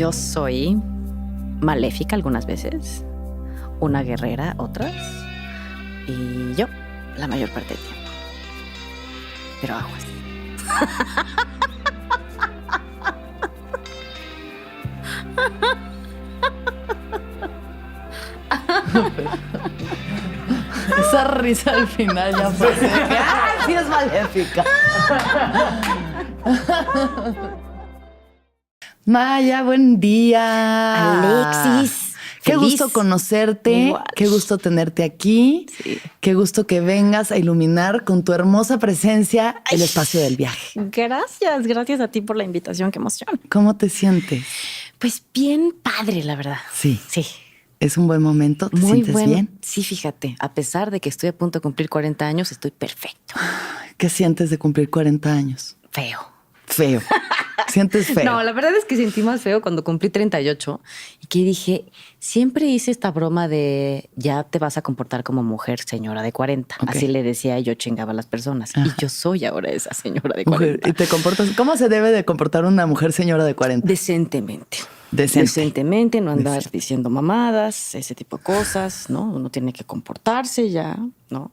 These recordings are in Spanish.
Yo soy maléfica algunas veces, una guerrera otras, y yo la mayor parte del tiempo. Pero aguas. Esa risa al final ya fue. ¡Ah, sí es maléfica! Maya, buen día. Alexis, Qué feliz. gusto conocerte, Igual. qué gusto tenerte aquí, Sí. qué gusto que vengas a iluminar con tu hermosa presencia el espacio del viaje. Gracias a ti por la invitación, qué emoción. ¿Cómo te sientes? Pues bien padre, la verdad. Sí. Sí. ¿Es un buen momento? ¿Te Muy sientes bueno. bien? Sí, fíjate, a pesar de que estoy a punto de cumplir 40 años, estoy perfecto. ¿Qué sientes de cumplir 40 años? Feo. Feo. ¿Sientes feo? No, la verdad es que sentí más feo cuando cumplí 38 y que dije, siempre hice esta broma de ya te vas a comportar como mujer, señora de 40. Ok. Así le decía y yo chingaba a las personas. Ajá. Y yo soy ahora esa señora de Mujer, 40. ¿y te comportas? ¿Cómo se debe de comportar una mujer señora de 40? Decentemente. Decente. Decentemente, no andar Decente. diciendo mamadas, ese tipo de cosas, ¿no? Uno tiene que comportarse ya, ¿no?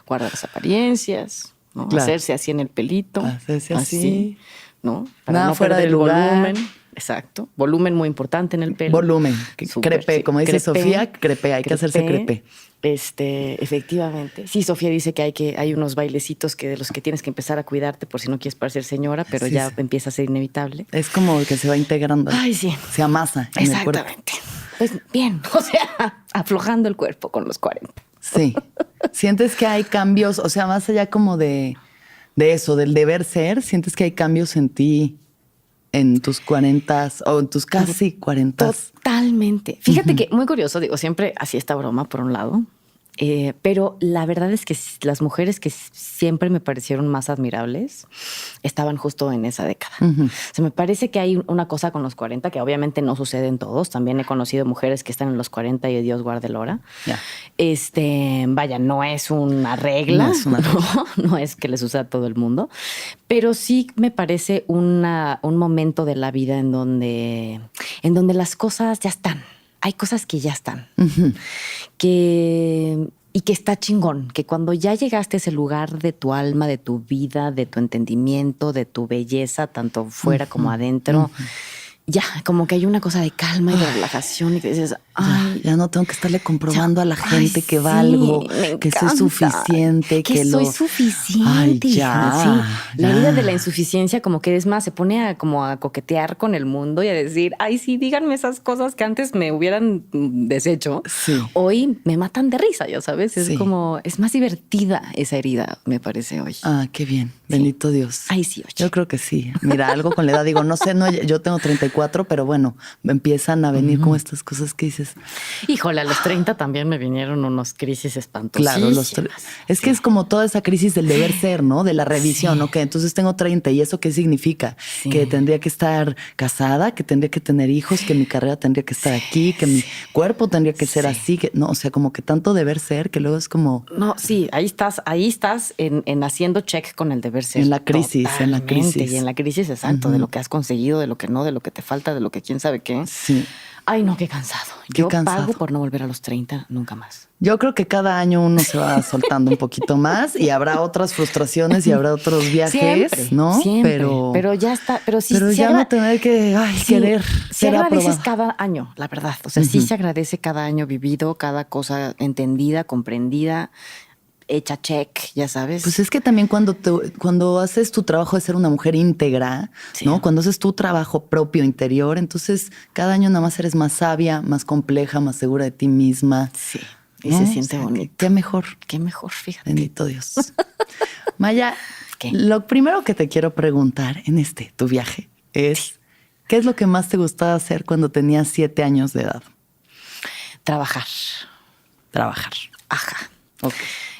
Guardar las apariencias, ¿no? Claro. Hacerse así en el pelito. Hacerse así. ¿no? Nada fuera perder de lugar. volumen. Exacto. Volumen muy importante en el pelo. Volumen. Súper, Crepe, sí. como dice Crepé, Sofía, crepe, hay que hacerse crepe. Efectivamente. Sí, Sofía dice que hay unos bailecitos que de los que tienes que empezar a cuidarte por si no quieres parecer señora, pero Sí, ya sí. empieza a ser inevitable. Es como que se va integrando. Ay, sí. Se amasa en el cuerpo. Exactamente. Pues bien, o sea, aflojando el cuerpo con los 40. Sí. ¿Sientes que hay cambios? O sea, más allá como de eso, del deber ser, ¿sientes que hay cambios en ti en tus 40 o en tus casi 40? Totalmente. Fíjate que muy curioso, digo, siempre hacía esta broma por un lado, pero la verdad es que las mujeres que siempre me parecieron más admirables estaban justo en esa década. Ujú. O sea, me parece que hay una cosa con los 40 que obviamente no sucede en todos. También he conocido mujeres que están en los 40 y Dios guarde el hora. Ya. Vaya, no es una regla, No es una regla. no es que le suceda a todo el mundo, pero sí me parece un momento de la vida en donde las cosas ya están. Hay cosas que ya están, Ujú. y que está chingón, que cuando ya llegaste a ese lugar de tu alma, de tu vida, de tu entendimiento, de tu belleza, tanto fuera como adentro, ya como que hay una cosa de calma y de relajación y que dices, ay, Ya no tengo que estarle comprobando a la ay, gente que sí, valgo, me que soy encanta. suficiente, que soy suficiente. Ay, ya, hija, sí. La ya. herida de la insuficiencia como que es más, se pone a coquetear con el mundo y a decir, ay, sí, díganme esas cosas que antes me hubieran deshecho. Sí. Hoy me matan de risa, ya sabes. Es Sí. como, es más divertida esa herida, me parece hoy. Ah, qué bien. Bendito Dios. Ay, sí, oye. Yo creo que sí. Mira, algo con la edad, digo, no sé, no, yo tengo 34, pero bueno, me empiezan a venir como estas cosas que dices. Híjole, a los 30 también me vinieron unos crisis espantosísimas. Claro, es que es como toda esa crisis del deber ser, ¿no? De la revisión, Sí. ¿no? Que entonces tengo 30 y ¿eso qué significa? Sí. Que tendría que estar casada, que tendría que tener hijos, que mi carrera tendría que estar aquí, que mi cuerpo tendría que ser Sí. así, que no, o sea, como que tanto deber ser que luego es como No, sí, ahí estás en haciendo check con el deber ser. En la crisis, en la Totalmente, crisis. Y en la crisis, exacto, de lo que has conseguido, de lo que no, de lo que te falta, de lo que quién sabe qué. sí. Ay, no, qué cansado. Qué Yo cansado. pago por no volver a los 30 nunca más. Yo creo que cada año uno se va soltando un poquito más y habrá otras frustraciones y habrá otros viajes, Siempre, ¿no? siempre. Pero ya está, pero sí. Pero sí ya no tener que querer sí ser agradeces aprobado. cada año, la verdad. O sea, sí se agradece cada año vivido, cada cosa entendida, comprendida, hecha check, ya sabes. Pues es que también cuando haces tu trabajo de ser una mujer íntegra, Sí. ¿no? Cuando haces tu trabajo propio interior, entonces cada año nada más eres más sabia, más compleja, más segura de ti misma. Sí, y ¿no? se O siente sea, bonito. Qué mejor. Qué mejor, fíjate. Bendito Dios. Maya, ¿Qué? lo primero que te quiero preguntar en tu viaje es, ¿qué es lo que más te gustaba hacer cuando tenías 7 años de edad? Trabajar. Trabajar. Ajá. Ok.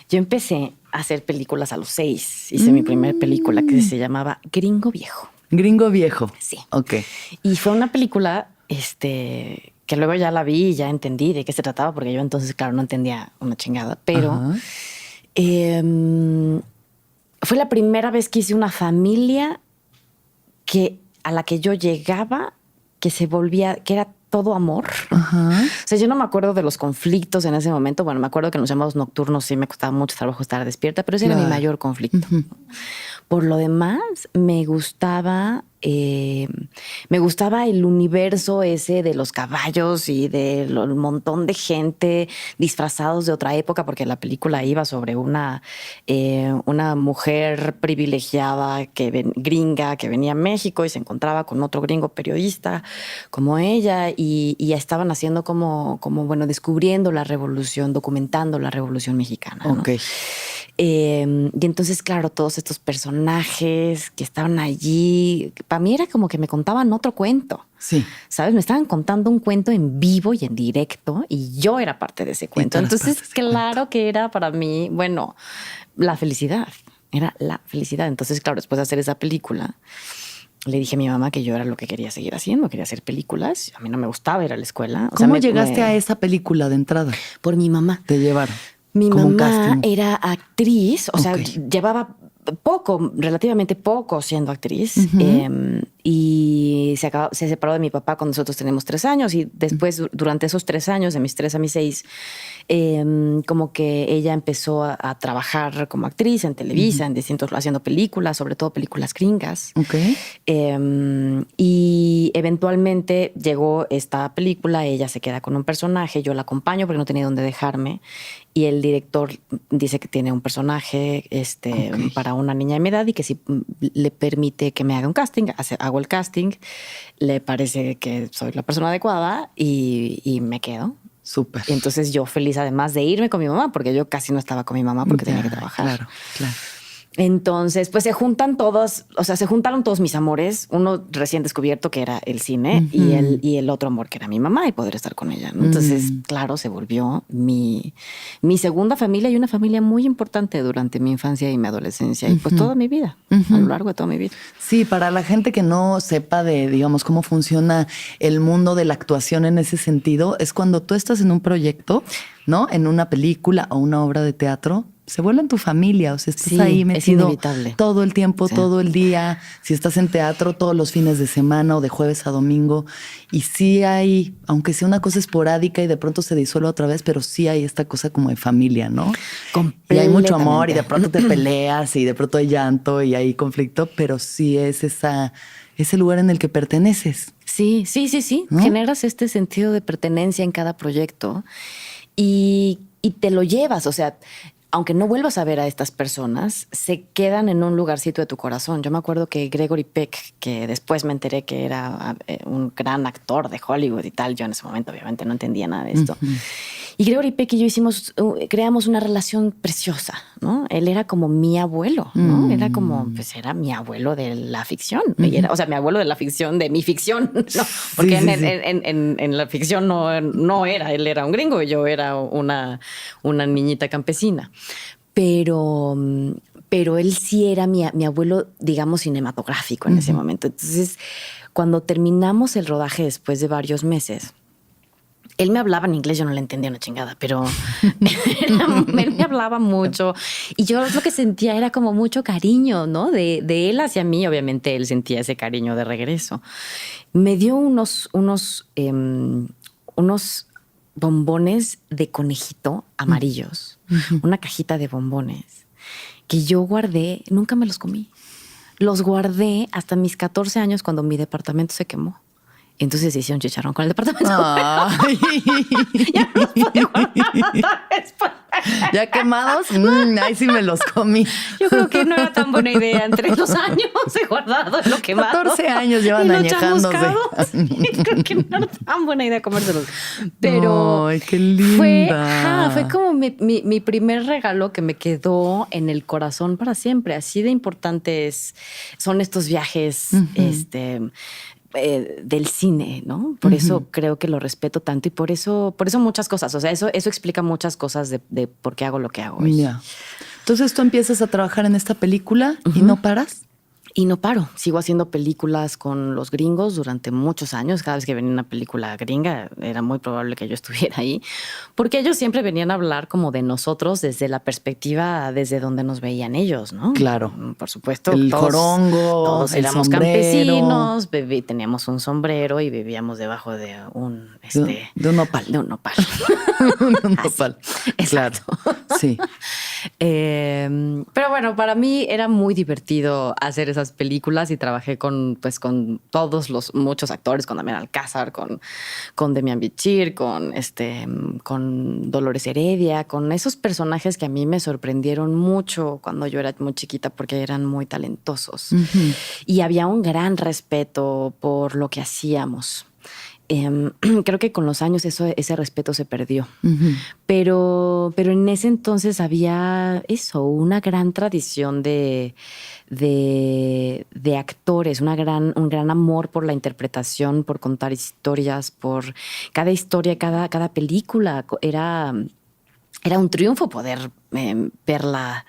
Yo empecé a hacer películas a los 6. Hice mi primera película que se llamaba Gringo Viejo. Gringo viejo. Sí. Ok. Y fue una película que luego ya la vi y ya entendí de qué se trataba, porque yo entonces, claro, no entendía una chingada. Pero Ajá. fue la primera vez que hice una familia a la que yo llegaba que se volvía, que era todo amor. Ajá. O sea, yo no me acuerdo de los conflictos en ese momento. Bueno, me acuerdo que en los llamados nocturnos sí me costaba mucho trabajo estar despierta, pero ese era mi mayor conflicto. Por lo demás, me gustaba el universo ese de los caballos y del montón de gente disfrazados de otra época, porque la película iba sobre una mujer privilegiada gringa que venía a México y se encontraba con otro gringo periodista como ella y estaban haciendo como bueno, descubriendo la revolución, documentando la revolución mexicana, ¿no? Ok. Y entonces, claro, todos estos personajes que estaban allí, para mí era como que me contaban otro cuento. Sí. ¿Sabes? Me estaban contando un cuento en vivo y en directo y yo era parte de ese cuento. Entonces, claro que era para mí, bueno, la felicidad. Era la felicidad. Entonces, claro, después de hacer esa película, le dije a mi mamá que yo era lo que quería seguir haciendo, quería hacer películas. A mí no me gustaba ir a la escuela. ¿Cómo llegaste a esa película de entrada? Por mi mamá. Te llevaron. Mi como mamá era actriz, o sea, llevaba relativamente poco siendo actriz. Y se separó de mi papá cuando nosotros teníamos 3 años y después, durante esos 3 años, de mis 3 a mis 6, como que ella empezó a trabajar como actriz en Televisa, haciendo películas, sobre todo películas gringas. Y eventualmente llegó esta película, ella se queda con un personaje, yo la acompaño porque no tenía dónde dejarme y el director dice que tiene un personaje para una niña de mi edad y que si le permite que me haga un casting, hago el casting, le parece que soy la persona adecuada y me quedo. Súper. Y entonces yo feliz además de irme con mi mamá, porque yo casi no estaba con mi mamá porque tenía que trabajar. Claro, claro. Entonces, pues se juntaron todos mis amores. Uno recién descubierto que era el cine y el otro amor que era mi mamá y poder estar con ella, ¿no? Entonces, claro, se volvió mi segunda familia y una familia muy importante durante mi infancia y mi adolescencia y pues toda mi vida, a lo largo de toda mi vida. Sí, para la gente que no sepa de, digamos, cómo funciona el mundo de la actuación en ese sentido, es cuando tú estás en un proyecto, ¿no? En una película o una obra de teatro, se vuelve en tu familia, o sea, estás ahí metido todo el tiempo, todo el día. Si estás en teatro, todos los fines de semana o de jueves a domingo. Y sí hay, aunque sea una cosa esporádica y de pronto se disuelve otra vez, pero sí hay esta cosa como de familia, ¿no? Y hay mucho amor y de pronto te peleas y de pronto hay llanto y hay conflicto, pero sí es ese lugar en el que perteneces. Sí. ¿No? Generas este sentido de pertenencia en cada proyecto y te lo llevas, o sea, aunque no vuelvas a ver a estas personas, se quedan en un lugarcito de tu corazón. Yo me acuerdo que Gregory Peck, que después me enteré que era un gran actor de Hollywood y tal, yo en ese momento obviamente no entendía nada de esto. Y Gregory Peck y yo creamos una relación preciosa, ¿no? Él era como mi abuelo, ¿no? Era como, pues era mi abuelo de la ficción. O sea, mi abuelo de la ficción, de mi ficción, ¿no? Porque en la ficción no era, él era un gringo y yo era una niñita campesina. Pero él sí era mi abuelo, digamos, cinematográfico en ese momento. Entonces, cuando terminamos el rodaje después de varios meses, él me hablaba en inglés, yo no le entendía una chingada, pero él me hablaba mucho y yo lo que sentía era como mucho cariño, ¿no? De él hacia mí, obviamente él sentía ese cariño de regreso. Me dio unos bombones de conejito amarillos, una cajita de bombones que yo guardé, nunca me los comí. Los guardé hasta mis 14 años cuando mi departamento se quemó. Entonces hice un chicharrón con el departamento. Ay. Ya no los podía guardar después. Ya quemados, ahí sí me los comí. Yo creo que no era tan buena idea entre los años de guardado y lo quemado. 14 años llevan añejándose. Creo que no era tan buena idea comérselos. Pero ay, qué linda. Fue como mi primer regalo que me quedó en el corazón para siempre. Así de importantes son estos viajes, del cine, ¿no? Por eso creo que lo respeto tanto y por eso muchas cosas. O sea, eso explica muchas cosas de por qué hago lo que hago hoy. Ya. Entonces tú empiezas a trabajar en esta película y no paras. Y no paro, sigo haciendo películas con los gringos durante muchos años. Cada vez que venía una película gringa era muy probable que yo estuviera ahí, porque ellos siempre venían a hablar como de nosotros desde la perspectiva desde donde nos veían ellos, ¿no? Claro. Por supuesto. El jorongo, todos el éramos sombrero. campesinos, teníamos un sombrero y vivíamos debajo de un... de un nopal. De un nopal. Un nopal. Claro, sí. Pero bueno, para mí era muy divertido hacer esas películas y trabajé con todos muchos actores, con Damián Alcázar, con Demian Bichir, con Dolores Heredia, con esos personajes que a mí me sorprendieron mucho cuando yo era muy chiquita porque eran muy talentosos. Uh-huh. Y había un gran respeto por lo que hacíamos. Creo que con los años ese respeto se perdió. Uh-huh. Pero en ese entonces había una gran tradición de actores, un gran amor por la interpretación, por contar historias, por cada historia, cada película. Era un triunfo poder verla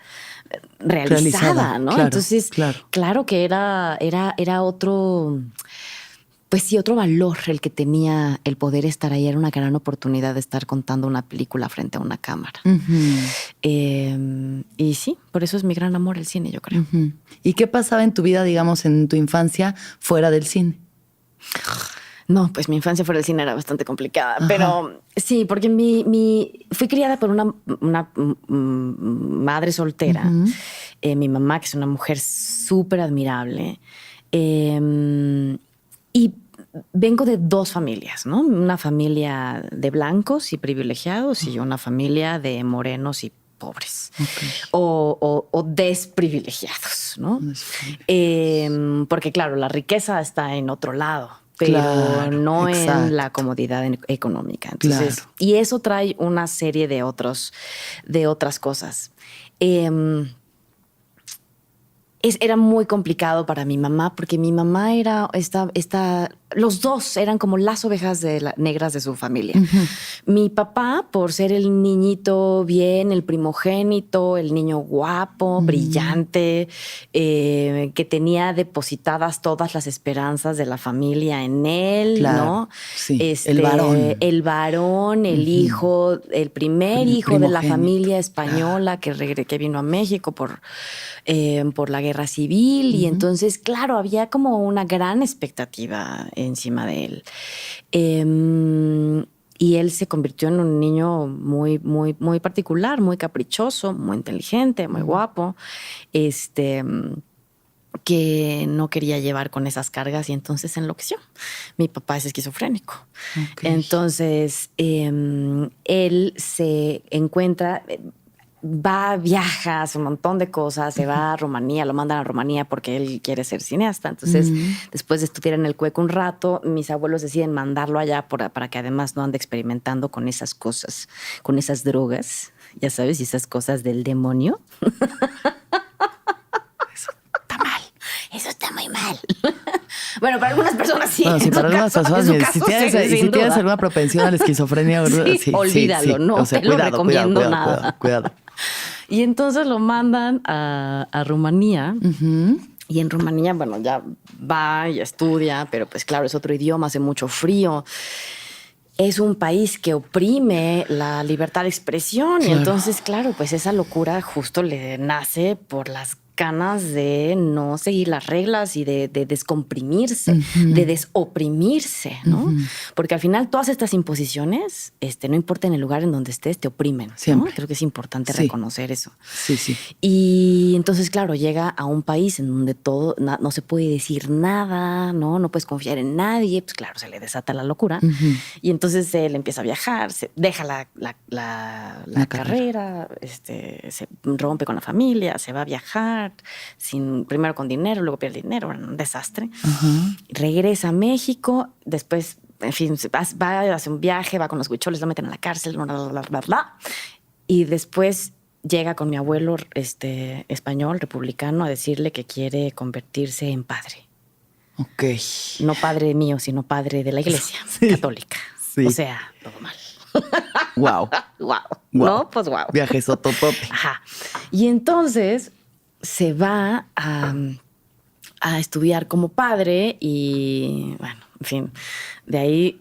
realizada, ¿no? Claro, entonces, claro que era otro... Pues sí, otro valor el que tenía el poder estar ahí. Era una gran oportunidad de estar contando una película frente a una cámara. Uh-huh. Y sí, por eso es mi gran amor el cine, yo creo. Uh-huh. ¿Y qué pasaba en tu vida, digamos, en tu infancia fuera del cine? No, pues mi infancia fuera del cine era bastante complicada. Ajá. Pero sí, porque fui criada por una madre soltera. Uh-huh. Mi mamá, que es una mujer súper admirable. Y vengo de dos familias, ¿no? Una familia de blancos y privilegiados y una familia de morenos y pobres. Okay. O desprivilegiados, ¿no? Porque, claro, la riqueza está en otro lado, pero no en la comodidad económica. Entonces, y eso trae una serie de otras cosas. Era muy complicado para mi mamá porque mi mamá era los dos eran como las ovejas negras de su familia. Uh-huh. Mi papá, por ser el niñito bien, el primogénito, el niño guapo, brillante, que tenía depositadas todas las esperanzas de la familia en él, ¿no? Sí, el varón. El varón, el hijo, el primer hijo de la familia española que vino a México por la guerra civil. Uh-huh. Y entonces, claro, había como una gran expectativa encima de él. Y él se convirtió en un niño muy, muy, muy particular, muy caprichoso, muy inteligente, muy guapo, que no quería llevar con esas cargas y entonces enloqueció. Mi papá es esquizofrénico. Okay. Entonces, él se encuentra... viaja, hace un montón de cosas, se va a Rumanía, lo mandan a Rumanía porque él quiere ser cineasta. Entonces, después de estudiar en el Cueco un rato, mis abuelos deciden mandarlo allá para que además no ande experimentando con esas cosas, con esas drogas, ya sabes, y esas cosas del demonio. Eso está mal. Eso está muy mal. Bueno, para algunas personas sí. Bueno, sí, para algunas personas si tienes alguna propensión a la esquizofrenia, sí, olvídalo, no te lo recomiendo nada. Cuidado. Y entonces lo mandan a Rumanía. Uh-huh. Y en Rumanía, bueno, ya va y estudia, pero pues claro, es otro idioma, hace mucho frío. Es un país que oprime la libertad de expresión. Claro. Y entonces, claro, pues esa locura justo le nace por las ganas de no seguir las reglas y de descomprimirse, uh-huh. de desoprimirse, ¿no? Uh-huh. Porque al final todas estas imposiciones, no importa en el lugar en donde estés, te oprimen. Siempre. ¿No? Creo que es importante reconocer eso. Sí, sí. Y entonces, claro, llega a un país en donde no se puede decir nada, ¿no? No puedes confiar en nadie. Pues claro, se le desata la locura. Uh-huh. Y entonces él empieza a viajar, deja la carrera, se rompe con la familia, se va a viajar, primero con dinero, luego pierde dinero, un desastre. Uh-huh. Regresa a México, después, en fin, va a hacer un viaje, va con los huicholes, lo meten en la cárcel, bla. Y después llega con mi abuelo español, republicano, a decirle que quiere convertirse en padre. Ok. No padre mío, sino padre de la iglesia católica. Sí. O sea, todo mal. Wow. No, pues wow. Viaje sototote. Ajá. Y entonces se va a estudiar como padre y, bueno, en fin, de ahí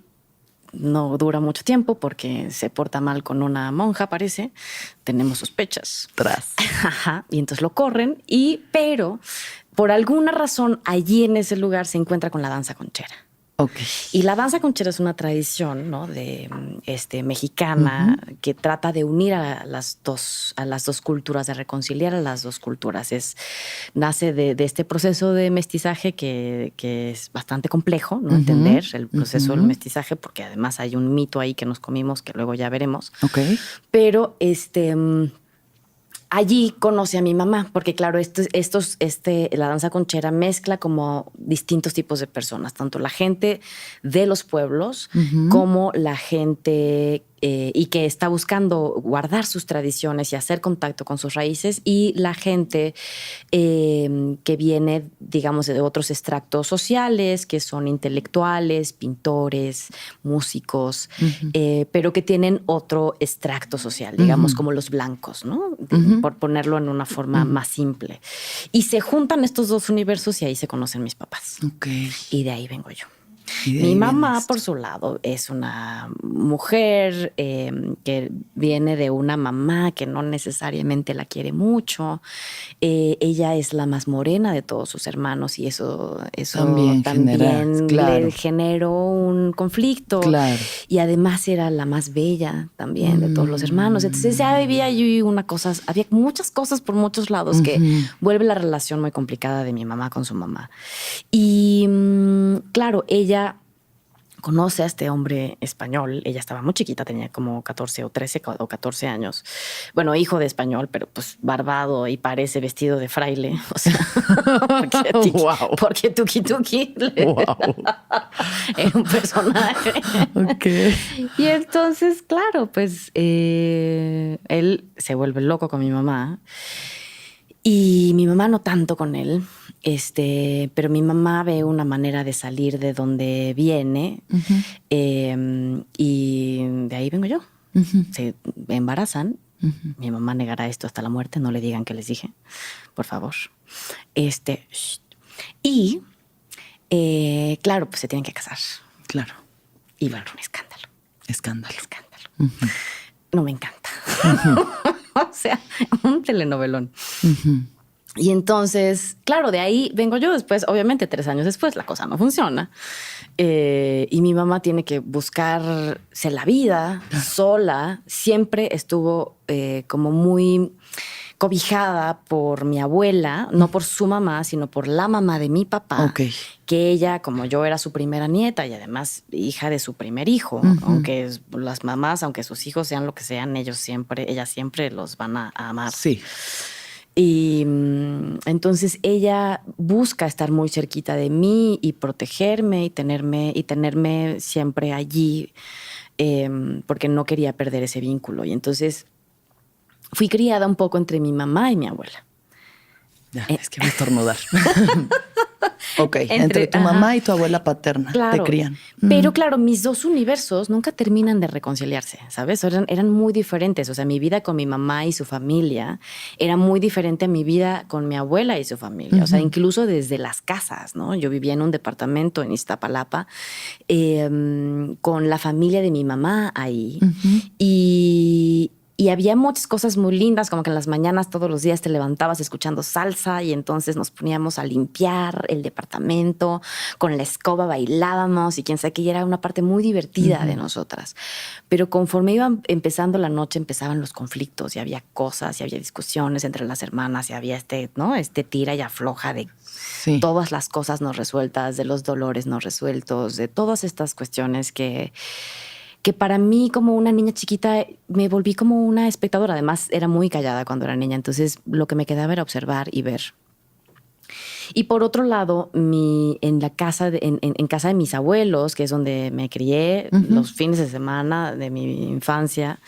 no dura mucho tiempo porque se porta mal con una monja, parece. Tenemos sospechas. Tras. Ajá, y entonces lo corren, pero por alguna razón allí en ese lugar se encuentra con la danza conchera. Ok. Y la danza conchera es una tradición, ¿no? de mexicana que trata de unir a las dos culturas, de reconciliar a las dos culturas. Nace de este proceso de mestizaje que es bastante complejo, ¿no? Entender el proceso del mestizaje, porque además hay un mito ahí que nos comimos que luego ya veremos. Ok. Pero allí conoce a mi mamá, porque claro, la danza conchera mezcla como distintos tipos de personas, tanto la gente de los pueblos como la gente y que está buscando guardar sus tradiciones y hacer contacto con sus raíces, y la gente que viene, digamos, de otros extractos sociales, que son intelectuales, pintores, músicos, pero que tienen otro extracto social, digamos, como los blancos, ¿no? Por ponerlo en una forma más simple. Y se juntan estos dos universos y ahí se conocen mis papás. Ok. Y de ahí vengo yo. Y de Mi ahí mamá, vienes. por su lado, es una mujer que viene de una mamá que no necesariamente la quiere mucho. Ella es la más morena de todos sus hermanos y eso También claro. le generó un conflicto. Claro. Y además era la más bella también de todos los hermanos. Entonces ya había ahí había muchas cosas por muchos lados que vuelve la relación muy complicada de mi mamá con su mamá. Y claro, ella conoce a este hombre español. Ella estaba muy chiquita, tenía como 14 o 13 o 14 años. Bueno, hijo de español, pero pues barbado y parece vestido de fraile. O sea, porque Tuki Tuki era un personaje. Ok. Y entonces, claro, pues él se vuelve loco con mi mamá. Y mi mamá no tanto con él, pero mi mamá ve una manera de salir de donde viene y de ahí vengo yo. Se embarazan. Mi mamá negará esto hasta la muerte, no le digan que les dije, por favor. Y claro, pues se tienen que casar. Claro. Y va a haber un escándalo. Escándalo. No me encanta. O sea, un telenovelón. Y entonces, claro, de ahí vengo yo después. Obviamente, 3 años después, la cosa no funciona. Y mi mamá tiene que buscarse la vida sola. Siempre estuvo como muy cobijada por mi abuela, no por su mamá, sino por la mamá de mi papá, que ella, como yo era su primera nieta y además hija de su primer hijo, aunque las mamás, aunque sus hijos sean lo que sean, ellas siempre los van a amar. Sí. Y entonces ella busca estar muy cerquita de mí y protegerme y tenerme siempre allí porque no quería perder ese vínculo. Y entonces fui criada un poco entre mi mamá y mi abuela. Ya, es que voy a estornudar. Ok, entre tu mamá y tu abuela paterna te crían. Pero claro, mis dos universos nunca terminan de reconciliarse, ¿sabes? Eran muy diferentes. O sea, mi vida con mi mamá y su familia era muy diferente a mi vida con mi abuela y su familia. O sea, incluso desde las casas, ¿no? Yo vivía en un departamento en Iztapalapa con la familia de mi mamá ahí. Y había muchas cosas muy lindas, como que en las mañanas todos los días te levantabas escuchando salsa y entonces nos poníamos a limpiar el departamento, con la escoba bailábamos y quién sabe qué, y era una parte muy divertida de nosotras. Pero conforme iba empezando la noche empezaban los conflictos y había cosas y había discusiones entre las hermanas y había tira y afloja de todas las cosas no resueltas, de los dolores no resueltos, de todas estas cuestiones que para mí, como una niña chiquita, me volví como una espectadora. Además, era muy callada cuando era niña, entonces lo que me quedaba era observar y ver. Y por otro lado, en casa de mis abuelos, que es donde me crié los fines de semana de mi infancia,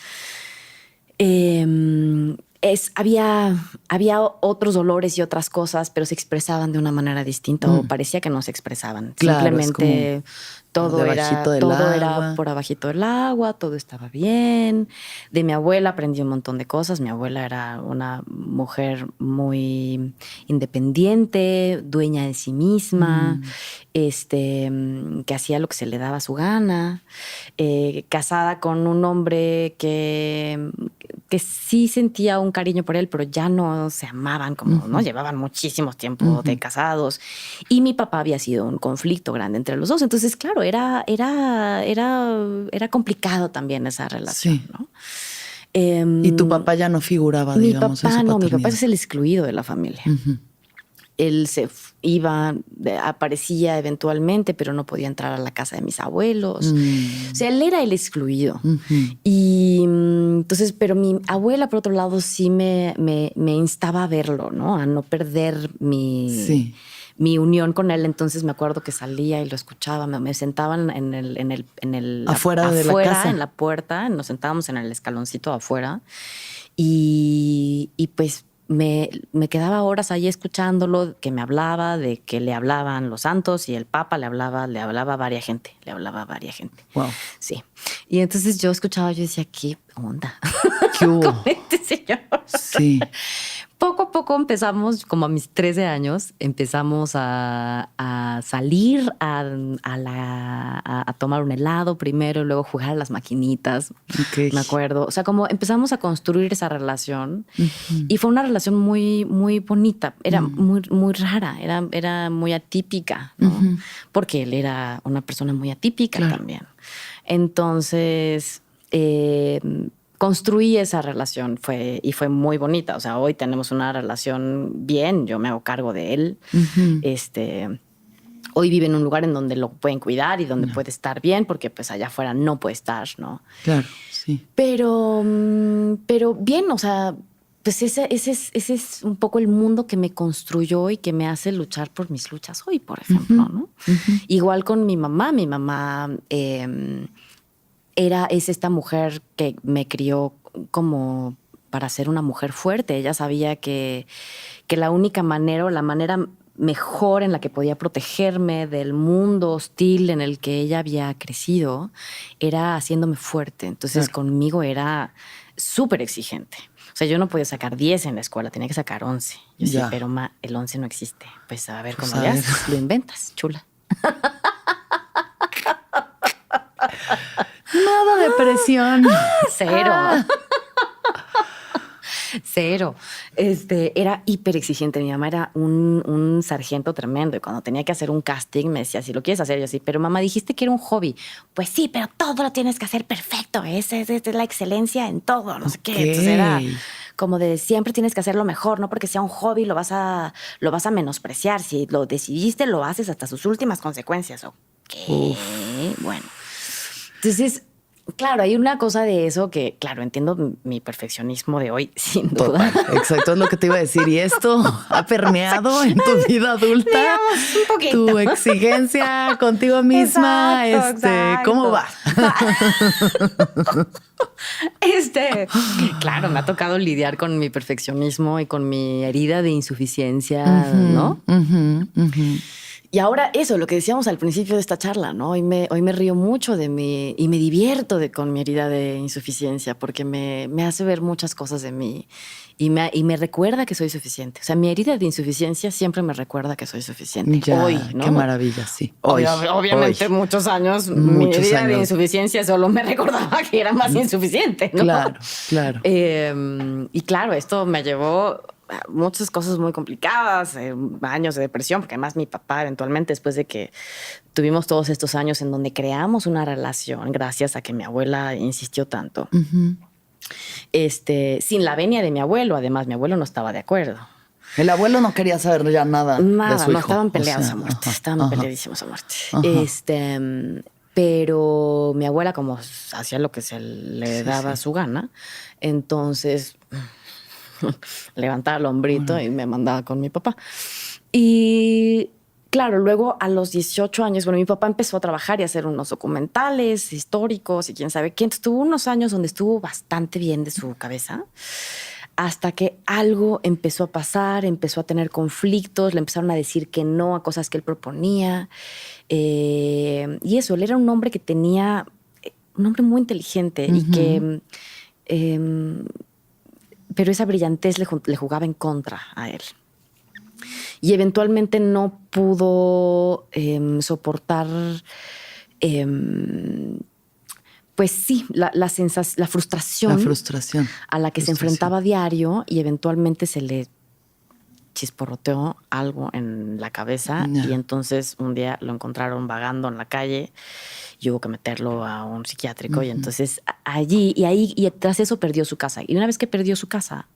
había otros dolores y otras cosas, pero se expresaban de una manera distinta o parecía que no se expresaban. Claro, simplemente todo era era por abajito del agua, todo estaba bien. De mi abuela aprendí un montón de cosas. Mi abuela era una mujer muy independiente, dueña de sí misma, que hacía lo que se le daba su gana, casada con un hombre que sí sentía un cariño por él, pero ya no se amaban como, ¿no? Llevaban muchísimo tiempo de casados. Y mi papá había sido un conflicto grande entre los dos. Entonces, claro, era complicado también esa relación, Sí. ¿no? Y tu papá ya no figuraba, digamos, en su paternidad. Mi papá es el excluido de la familia. Él iba, aparecía eventualmente, pero no podía entrar a la casa de mis abuelos. O sea, él era el excluido. Y entonces, pero mi abuela, por otro lado, sí me instaba a verlo, ¿no? A no perder mi unión con él. Entonces me acuerdo que salía y lo escuchaba. Me sentaban en el afuera de la casa, en la puerta. Nos sentábamos en el escaloncito afuera. Y pues me quedaba horas ahí escuchándolo, que me hablaba de que le hablaban los santos y el Papa le hablaba a varias gente. Wow. Sí. Y entonces yo escuchaba, yo decía, ¿qué onda? ¿Qué hubo? Con este señor. Sí. Poco a poco empezamos, como a mis 13 años, empezamos a salir a tomar un helado primero, luego jugar a las maquinitas. Okay. Me acuerdo. O sea, como empezamos a construir esa relación y fue una relación muy, muy bonita. Era muy, muy rara, era muy atípica, ¿no? Porque él era una persona muy atípica también. Entonces, construí esa relación y fue muy bonita. O sea, hoy tenemos una relación bien, yo me hago cargo de él. Hoy vive en un lugar en donde lo pueden cuidar y donde puede estar bien, porque pues allá afuera no puede estar, ¿no? Claro, sí. Pero bien, o sea, pues ese es un poco el mundo que me construyó y que me hace luchar por mis luchas hoy, por ejemplo, ¿no? Igual con mi mamá. Mi mamá es esta mujer que me crió como para ser una mujer fuerte. Ella sabía que la única manera o la manera mejor en la que podía protegerme del mundo hostil en el que ella había crecido era haciéndome fuerte. Entonces conmigo era súper exigente. O sea, yo no podía sacar 10 en la escuela, tenía que sacar 11. Yo decía, pero el 11 no existe. Pues a ver cómo le haces, lo inventas, chula. Nada de presión. Cero. Cero. Era hiper exigente. Mi mamá era un sargento tremendo y cuando tenía que hacer un casting me decía, si lo quieres hacer, yo así, pero mamá, dijiste que era un hobby. Pues sí, pero todo lo tienes que hacer perfecto. Esa es la excelencia en todo, no sé qué. Entonces era como de siempre tienes que hacerlo mejor, no porque sea un hobby lo vas a menospreciar. Si lo decidiste, lo haces hasta sus últimas consecuencias. Bueno. Entonces, claro, hay una cosa de eso que, claro, entiendo mi perfeccionismo de hoy, sin duda. Total, exacto, es lo que te iba a decir. ¿Y esto ha permeado en tu vida adulta? Digamos, un poquito. Tu exigencia contigo misma, exacto. ¿cómo va? Claro, me ha tocado lidiar con mi perfeccionismo y con mi herida de insuficiencia, ¿no? Y ahora eso, lo que decíamos al principio de esta charla, ¿no? Hoy me río mucho de mí y me divierto con mi herida de insuficiencia porque me hace ver muchas cosas de mí y me recuerda que soy suficiente. O sea, mi herida de insuficiencia siempre me recuerda que soy suficiente. Ya, hoy, ¿no? Qué maravilla, sí. Obviamente muchos años mi herida de insuficiencia solo me recordaba que era más insuficiente, ¿no? Claro. Y claro, esto me llevó muchas cosas muy complicadas, años de depresión, porque además mi papá eventualmente, después de que tuvimos todos estos años en donde creamos una relación, gracias a que mi abuela insistió tanto, sin la venia de mi abuelo, además mi abuelo no estaba de acuerdo. El abuelo no quería saber ya nada de su hijo. Estaban peleados a muerte, estaban peleadísimos a muerte. Pero mi abuela como hacía lo que se le daba su gana, entonces levantaba el hombrito y me mandaba con mi papá. Y claro, luego a los 18 años, mi papá empezó a trabajar y a hacer unos documentales históricos y quién sabe qué. Entonces tuvo unos años donde estuvo bastante bien de su cabeza, hasta que algo empezó a pasar, empezó a tener conflictos, le empezaron a decir que no a cosas que él proponía. Y eso, él era un hombre que tenía, un hombre muy inteligente y que, pero esa brillantez le jugaba en contra a él. Y eventualmente no pudo soportar, pues sí, la frustración. La frustración. A la que se enfrentaba a diario y eventualmente se le chisporroteó algo en la cabeza y entonces un día lo encontraron vagando en la calle y hubo que meterlo a un psiquiátrico y entonces allí y tras eso perdió su casa. Y una vez que perdió su casa,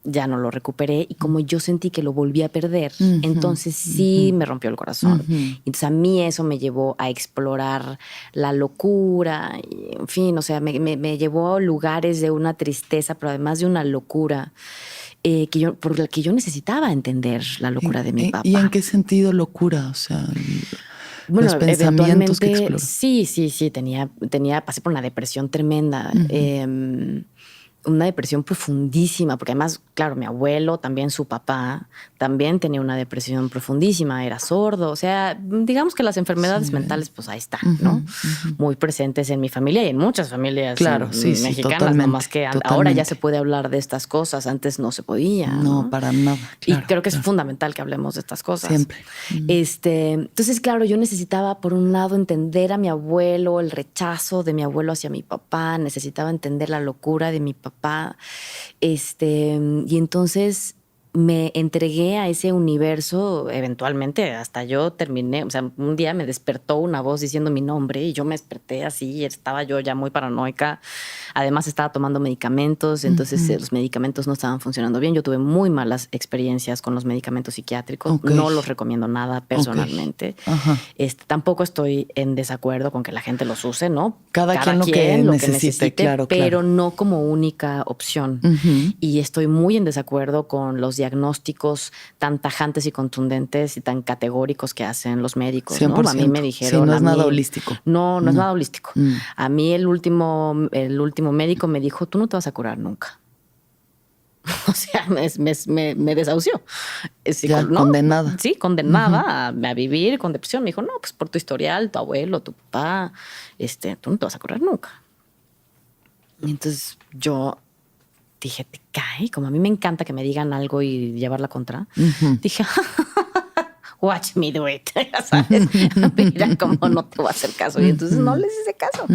ya no lo recuperé y como yo sentí que lo volví a perder, entonces sí me rompió el corazón. Entonces a mí eso me llevó a explorar la locura, y, en fin, o sea, me llevó a lugares de una tristeza, pero además de una locura por la que yo necesitaba entender la locura de mi papá. ¿Y en qué sentido locura? O sea, bueno, los pensamientos que exploró. Sí, pasé por una depresión tremenda. Una depresión profundísima, porque además, claro, mi abuelo, también su papá, también tenía una depresión profundísima, era sordo, o sea, digamos que las enfermedades mentales, pues ahí están, ¿no? Muy presentes en mi familia y en muchas familias mexicanas, nomás que ahora ya se puede hablar de estas cosas, antes no se podía. No, para nada. Claro, y creo que es fundamental que hablemos de estas cosas. Siempre. Entonces, claro, yo necesitaba, por un lado, entender a mi abuelo, el rechazo de mi abuelo hacia mi papá, necesitaba entender la locura de mi papá. Y entonces me entregué a ese universo, eventualmente hasta yo terminé, o sea, un día me despertó una voz diciendo mi nombre y yo me desperté así, estaba yo ya muy paranoica, además estaba tomando medicamentos, entonces los medicamentos no estaban funcionando bien, yo tuve muy malas experiencias con los medicamentos psiquiátricos, no los recomiendo nada personalmente, tampoco estoy en desacuerdo con que la gente los use, ¿no? Cada quien lo que necesite, claro, pero no como única opción. Y estoy muy en desacuerdo con los diagnósticos tan tajantes y contundentes y tan categóricos que hacen los médicos, 100%. ¿no? A mí me dijeron... Sí, no es nada holístico. No es nada holístico. A mí el último médico me dijo, tú no te vas a curar nunca. O sea, me desahució. Condenada. Sí, condenada a vivir con depresión. Me dijo, no, pues por tu historial, tu abuelo, tu papá, tú no te vas a curar nunca. Y entonces yo dije, ¿te cae? Como a mí me encanta que me digan algo y llevarla contra. Dije, watch me do it. Ya sabes, mira cómo no te voy a hacer caso. Y entonces no les hice caso.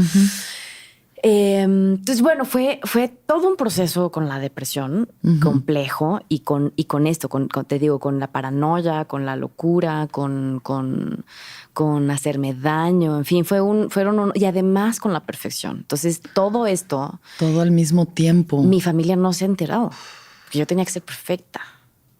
Entonces, bueno, fue todo un proceso con la depresión complejo y con esto, te digo, con la paranoia, con la locura, con hacerme daño, en fin, y además con la perfección. Entonces, todo esto... Todo al mismo tiempo. Mi familia no se ha enterado, que yo tenía que ser perfecta.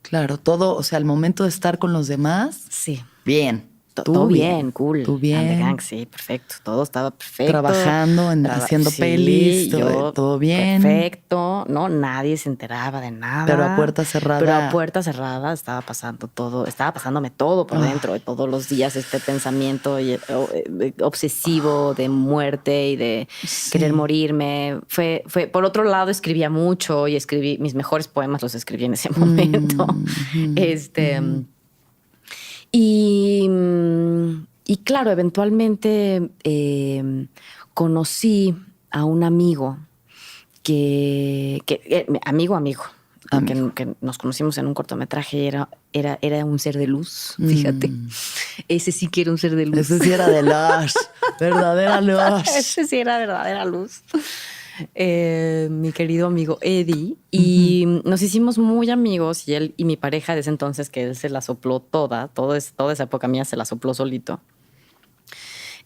Claro, todo, o sea, al momento de estar con los demás. Sí. Bien. Todo bien, cool. Tú bien. And the gang, sí, perfecto. Todo estaba perfecto. Trabajando, haciendo pelis, todo bien. Perfecto. No, nadie se enteraba de nada. Pero a puerta cerrada. Pero a puerta cerrada estaba pasando todo. Estaba pasándome todo por dentro. Y todos los días este pensamiento obsesivo de muerte y de querer morirme. Fue, por otro lado, escribía mucho y escribí mis mejores poemas, los escribí en ese momento. Y claro, eventualmente conocí a un amigo amigo, que nos conocimos en un cortometraje, era un ser de luz, fíjate. Ese sí que era un ser de luz. Ese sí era de luz, verdadera luz. Ese sí era verdadera luz. Mi querido amigo Eddie, y nos hicimos muy amigos, y él y mi pareja de ese entonces, que él se la sopló toda esa época mía se la sopló solito.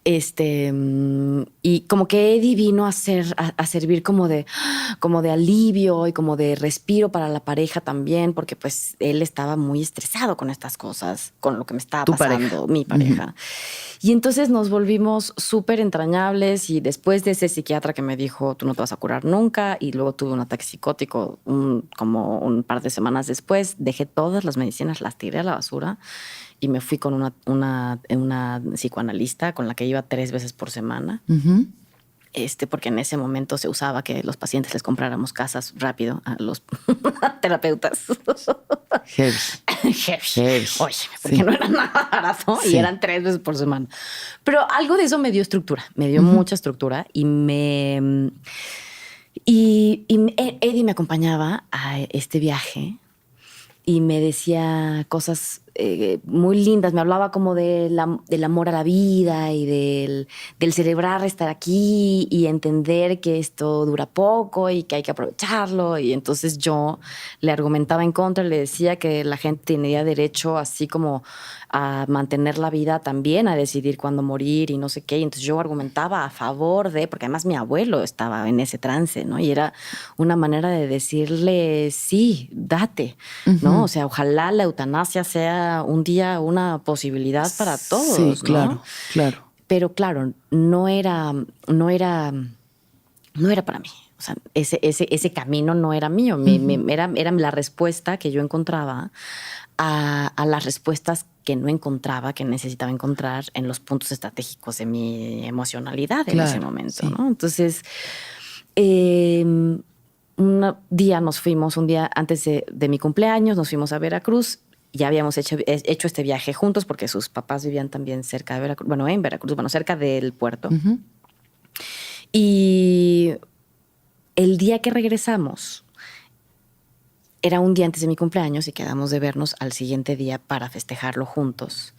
Y como que Eddie vino a servir como de alivio y como de respiro para la pareja también, porque pues él estaba muy estresado con estas cosas, con lo que me estaba pasando, mi pareja. Y entonces nos volvimos súper entrañables, y después de ese psiquiatra que me dijo, tú no te vas a curar nunca, y luego tuve un ataque psicótico como un par de semanas después, dejé todas las medicinas, las tiré a la basura y me fui con una psicoanalista con la que iba 3 veces por semana. porque en ese momento se usaba que los pacientes les compráramos casas rápido a los terapeutas. Heavy. Heavy. Oye, porque no era nada barato y eran 3 veces por semana. Pero algo de eso me dio estructura, me dio mucha estructura y Eddie me acompañaba a este viaje y me decía cosas muy lindas. Me hablaba como del amor a la vida y del celebrar estar aquí y entender que esto dura poco y que hay que aprovecharlo. Y entonces yo le argumentaba en contra, le decía que la gente tenía derecho así como a mantener la vida también, a decidir cuándo morir y no sé qué. Y entonces yo argumentaba a favor de, porque además mi abuelo estaba en ese trance, ¿no? Y era una manera de decirle, sí, date, ¿no? O sea, ojalá la eutanasia sea un día una posibilidad para todos. Sí, claro, ¿no? claro. Pero claro, no era para mí. O sea, ese camino no era mío. Era la respuesta que yo encontraba a las respuestas que no encontraba, que necesitaba encontrar en los puntos estratégicos de mi emocionalidad en ese momento. Sí. ¿No? Entonces, un día antes de mi cumpleaños, nos fuimos a Veracruz. Ya habíamos hecho este viaje juntos porque sus papás vivían también cerca de Veracruz, en Veracruz, cerca del puerto. Y el día que regresamos era un día antes de mi cumpleaños y quedamos de vernos al siguiente día para festejarlo juntos.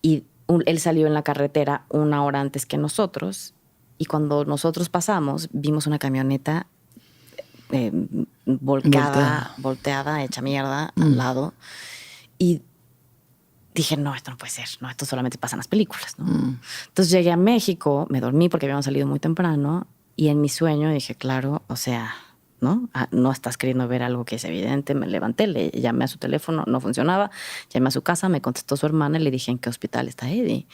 Y él salió en la carretera 1 hora antes que nosotros y cuando nosotros pasamos vimos una camioneta volteada, hecha mierda al lado. Y dije, no, esto no puede ser. No, esto solamente pasa en las películas, ¿no? Entonces llegué a México, me dormí porque habíamos salido muy temprano y en mi sueño dije, claro, o sea, ¿no? No estás queriendo ver algo que es evidente. Me levanté, le llamé a su teléfono, no funcionaba. Llamé a su casa, me contestó su hermana y le dije, ¿en qué hospital está Eddie?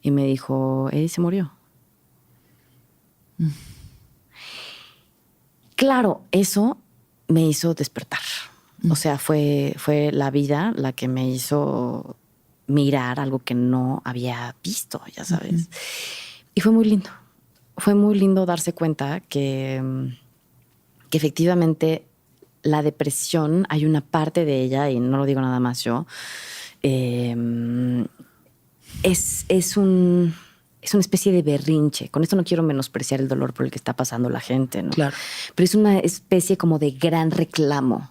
Y me dijo, Eddie se murió. Claro, eso me hizo despertar. O sea, fue la vida la que me hizo mirar algo que no había visto, ya sabes. Y fue muy lindo. Fue muy lindo darse cuenta que efectivamente la depresión, hay una parte de ella, y no lo digo nada más yo, es una especie de berrinche. Con esto no quiero menospreciar el dolor por el que está pasando la gente, ¿no? Claro. Pero es una especie como de gran reclamo.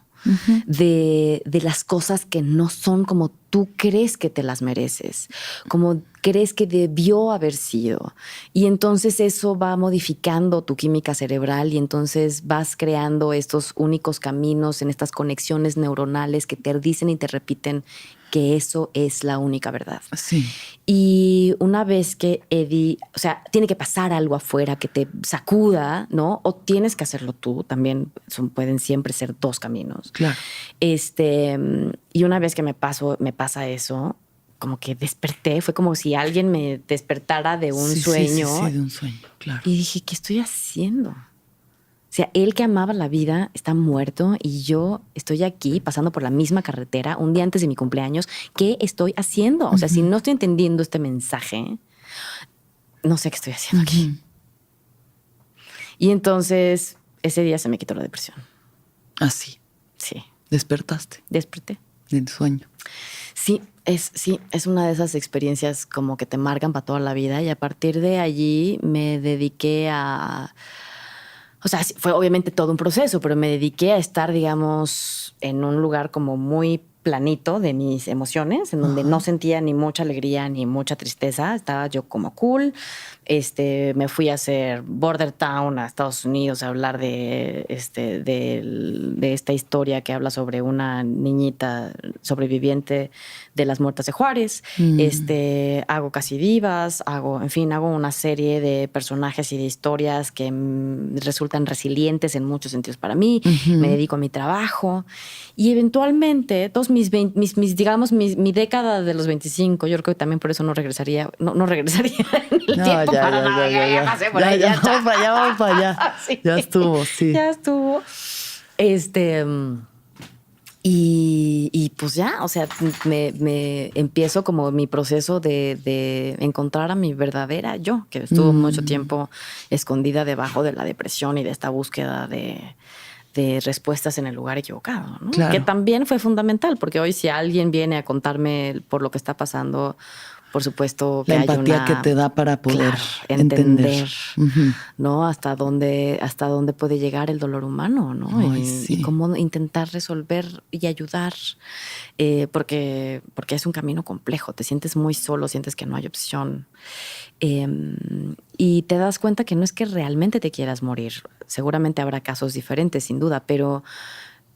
De las cosas que no son como tú crees que te las mereces, como crees que debió haber sido. Y entonces eso va modificando tu química cerebral y entonces vas creando estos únicos caminos en estas conexiones neuronales que te dicen y te repiten que eso es la única verdad. Sí. Y una vez que Eddie, o sea, tiene que pasar algo afuera que te sacuda, ¿no? O tienes que hacerlo tú, también pueden siempre ser 2 caminos. Claro. Y una vez que me pasa eso, como que desperté, fue como si alguien me despertara de un sueño. Sí, de un sueño, claro. Y dije, ¿qué estoy haciendo? O sea, él que amaba la vida está muerto y yo estoy aquí pasando por la misma carretera un día antes de mi cumpleaños. ¿Qué estoy haciendo? O sea, si no estoy entendiendo este mensaje, no sé qué estoy haciendo aquí. Y entonces ese día se me quitó la depresión. ¿Ah, sí? Sí. ¿Despertaste? Desperté. Del sueño. Sí, es una de esas experiencias como que te marcan para toda la vida y a partir de allí me dediqué a... O sea, fue obviamente todo un proceso, pero me dediqué a estar, digamos, en un lugar como muy planito de mis emociones, en donde no sentía ni mucha alegría ni mucha tristeza. Estaba yo como cool. Me fui a hacer Border Town a Estados Unidos a hablar de esta historia que habla sobre una niñita sobreviviente de las muertas de Juárez. Hago Casi Divas, hago una serie de personajes y de historias que resultan resilientes en muchos sentidos para mí. Me dedico a mi trabajo y eventualmente mi década de los 25, yo creo que también por eso no regresaría en el tiempo para nada. Ya pasé por ahí. Ya vamos para allá. Sí. Ya estuvo, sí. Ya estuvo. Y pues ya, o sea, me empiezo como mi proceso de encontrar a mi verdadera yo, que estuvo mucho tiempo escondida debajo de la depresión y de esta búsqueda de respuestas en el lugar equivocado, ¿no? Claro. Que también fue fundamental, porque hoy si alguien viene a contarme por lo que está pasando, por supuesto que La hay empatía una, que te da para poder entender, Ujú. ¿no? Hasta dónde puede llegar el dolor humano, ¿no? Ay, sí. Y cómo intentar resolver y ayudar, porque es un camino complejo. Te sientes muy solo, sientes que no hay opción. Y te das cuenta que no es que realmente te quieras morir. Seguramente habrá casos diferentes, sin duda, pero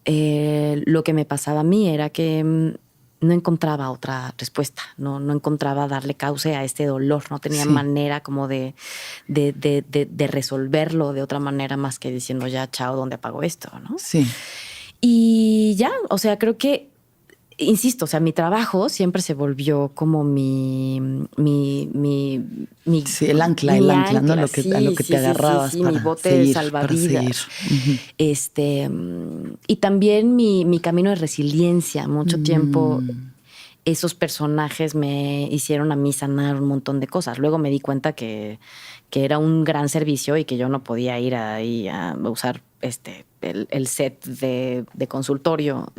lo que me pasaba a mí era que no encontraba otra respuesta, no encontraba darle cauce a este dolor, no tenía manera como de resolverlo de otra manera más que diciendo ya, chao, ¿dónde apago esto? ¿No? Sí. Y ya, o sea, creo que, insisto, o sea, mi trabajo siempre se volvió como Sí, el ancla, ¿no? A lo que te agarrabas mi para bote seguir, salvavidas. Ujú. Y también mi camino de resiliencia. Mucho tiempo esos personajes me hicieron a mí sanar un montón de cosas. Luego me di cuenta que era un gran servicio y que yo no podía ir ahí a usar el set de consultorio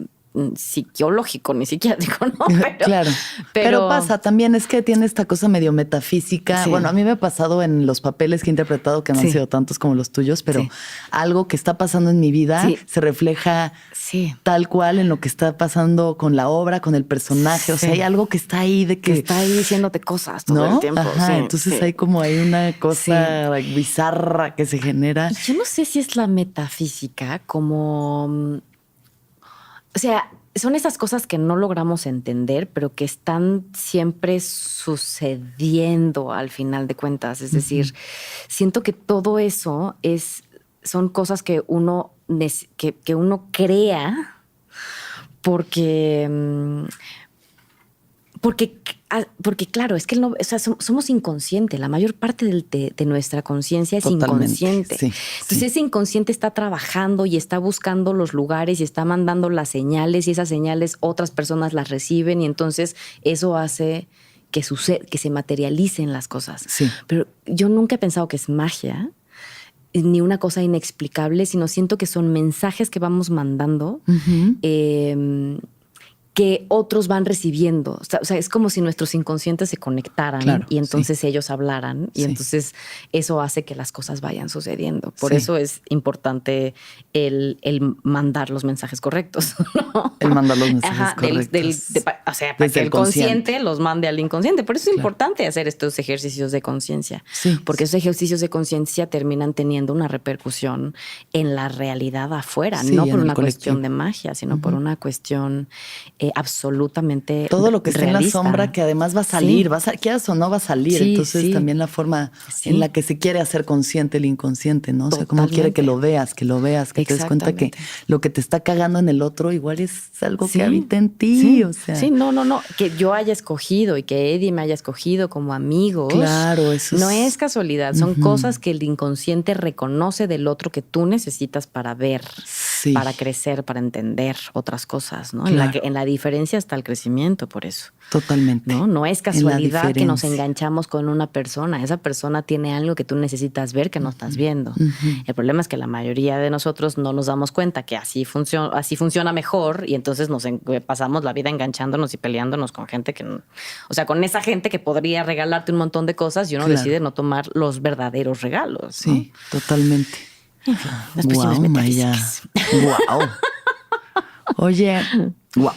psicológico ni psiquiátrico, ¿no? Claro. Pero pasa también, es que tiene esta cosa medio metafísica. Sí. Bueno, a mí me ha pasado en los papeles que he interpretado, que no han sido tantos como los tuyos, pero algo que está pasando en mi vida se refleja tal cual en lo que está pasando con la obra, con el personaje. O sea, hay algo que está ahí de que está ahí diciéndote cosas todo el tiempo. Ajá, entonces hay como hay una cosa bizarra que se genera. Y yo no sé si es la metafísica como... O sea, son esas cosas que no logramos entender, pero que están siempre sucediendo al final de cuentas. Es decir, siento que todo eso son cosas que uno crea porque claro, es que o sea, somos inconscientes. La mayor parte de nuestra conciencia es inconsciente. Entonces ese inconsciente está trabajando y está buscando los lugares y está mandando las señales y esas señales otras personas las reciben y entonces eso hace que se materialicen las cosas. Pero yo nunca he pensado que es magia ni una cosa inexplicable, sino siento que son mensajes que vamos mandando que otros van recibiendo. O sea, es como si nuestros inconscientes se conectaran y entonces ellos hablaran y entonces eso hace que las cosas vayan sucediendo. Por eso es importante el mandar los mensajes correctos, ¿no? El mandar los mensajes correctos. O sea, para que el consciente los mande al inconsciente. Por eso es importante hacer estos ejercicios de conciencia. Porque esos ejercicios de conciencia terminan teniendo una repercusión en la realidad afuera. No por una cuestión de magia, sino por una cuestión absolutamente todo lo que está realista. En la sombra que además va a salir, quieras o no va a salir. Entonces también la forma en la que se quiere hacer consciente el inconsciente, ¿no? O sea, cómo quiere que lo veas, que te des cuenta que lo que te está cagando en el otro igual es algo que habita en ti. O sea. No. Que yo haya escogido y que Eddie me haya escogido como amigos. Claro, eso no es casualidad. Son cosas que el inconsciente reconoce del otro que tú necesitas para ver, para crecer, para entender otras cosas, ¿no? Claro. En la diferencia está el crecimiento, por eso. Totalmente. No es casualidad que nos enganchamos con una persona. Esa persona tiene algo que tú necesitas ver que no estás viendo. El problema es que la mayoría de nosotros no nos damos cuenta que así funciona mejor y entonces nos pasamos la vida enganchándonos y peleándonos con gente o sea, con esa gente que podría regalarte un montón de cosas y uno decide no tomar los verdaderos regalos. Sí, ¿no? Totalmente. Las cuestiones metafísicas. Wow. Oye, wow.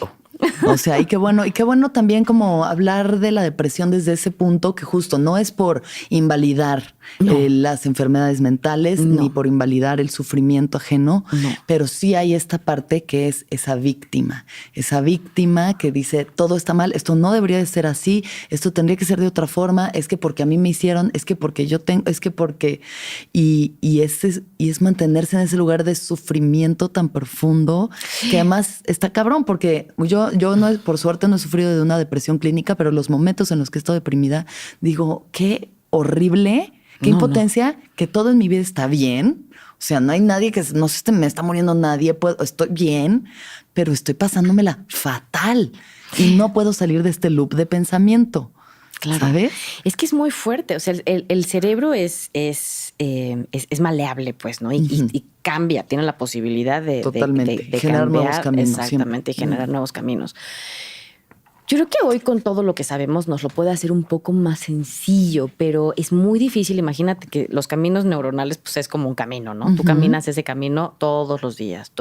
O sea, y qué bueno también como hablar de la depresión desde ese punto que justo no es por invalidar las enfermedades mentales ni por invalidar el sufrimiento ajeno, pero sí hay esta parte que es esa víctima que dice todo está mal, esto no debería de ser así, esto tendría que ser de otra forma, es que porque a mí me hicieron, es que porque yo tengo, es que porque y es mantenerse en ese lugar de sufrimiento tan profundo que además está cabrón porque yo no, por suerte no he sufrido de una depresión clínica, pero los momentos en los que he estado deprimida digo, qué horrible Qué No, impotencia que todo en mi vida está bien. O sea, no hay nadie que no se me está muriendo nadie. Estoy bien, pero estoy pasándomela fatal y no puedo salir de este loop de pensamiento. Claro. ¿Sabes? Es que es muy fuerte. O sea, el cerebro es maleable, pues, ¿no? Y cambia, tiene la posibilidad de Totalmente. de Generar cambiar. nuevos caminos. Exactamente, siempre. y generar nuevos caminos. Yo creo que hoy con todo lo que sabemos nos lo puede hacer un poco más sencillo, pero es muy difícil. Imagínate que los caminos neuronales pues es como un camino, ¿no? Tú caminas ese camino todos los días,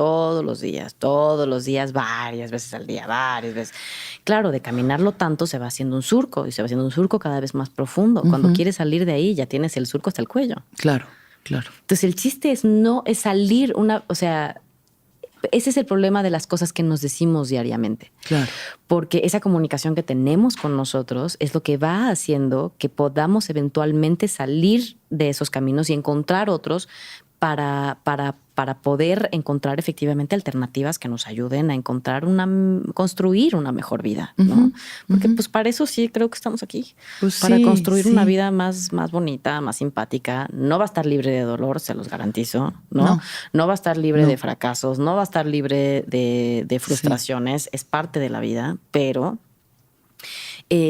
varias veces al día, varias veces. Claro, de caminarlo tanto se va haciendo un surco y se va haciendo un surco cada vez más profundo. Cuando quieres salir de ahí ya tienes el surco hasta el cuello. Claro, claro. Entonces el chiste es salir o sea, ese es el problema de las cosas que nos decimos diariamente. Claro. Porque esa comunicación que tenemos con nosotros es lo que va haciendo que podamos eventualmente salir de esos caminos y encontrar otros para poder encontrar efectivamente alternativas que nos ayuden a construir una mejor vida, ¿no? Porque pues para eso sí creo que estamos aquí. Pues para sí, construir una vida más bonita, más simpática. No va a estar libre de dolor, se los garantizo, ¿no? No va a estar libre de fracasos, no va a estar libre de frustraciones. Es parte de la vida, pero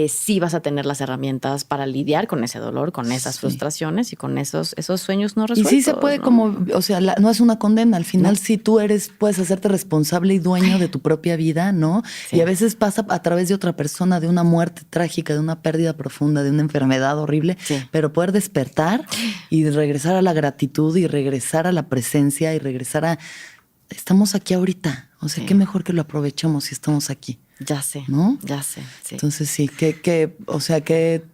sí vas a tener las herramientas para lidiar con ese dolor, con esas frustraciones y con esos sueños no resueltos. Y sí se puede, ¿no? O sea, no es una condena. Al final, sí tú puedes hacerte responsable y dueño de tu propia vida, ¿no? Sí. Y a veces pasa a través de otra persona, de una muerte trágica, de una pérdida profunda, de una enfermedad horrible, pero poder despertar y regresar a la gratitud y regresar a la presencia y regresar a... Estamos aquí ahorita. O sea, qué mejor que lo aprovechemos si estamos aquí. Ya sé, ¿no? Ya sé. Sí. Entonces sí, o sea, qué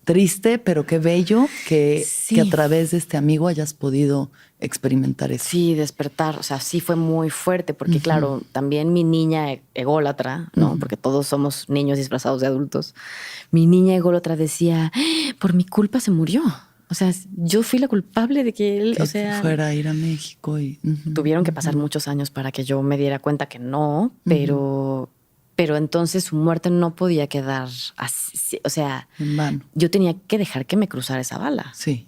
triste, pero qué bello que a través de este amigo hayas podido experimentar eso. Sí, despertar. O sea, sí fue muy fuerte porque, claro, también mi niña ególatra, ¿no? Porque todos somos niños disfrazados de adultos. Mi niña ególatra decía, por mi culpa se murió. O sea, yo fui la culpable de que él, fuera a ir a México y... tuvieron que pasar muchos años para que yo me diera cuenta que no, pero entonces su muerte no podía quedar así, o sea, en vano. Yo tenía que dejar que me cruzara esa bala. Sí.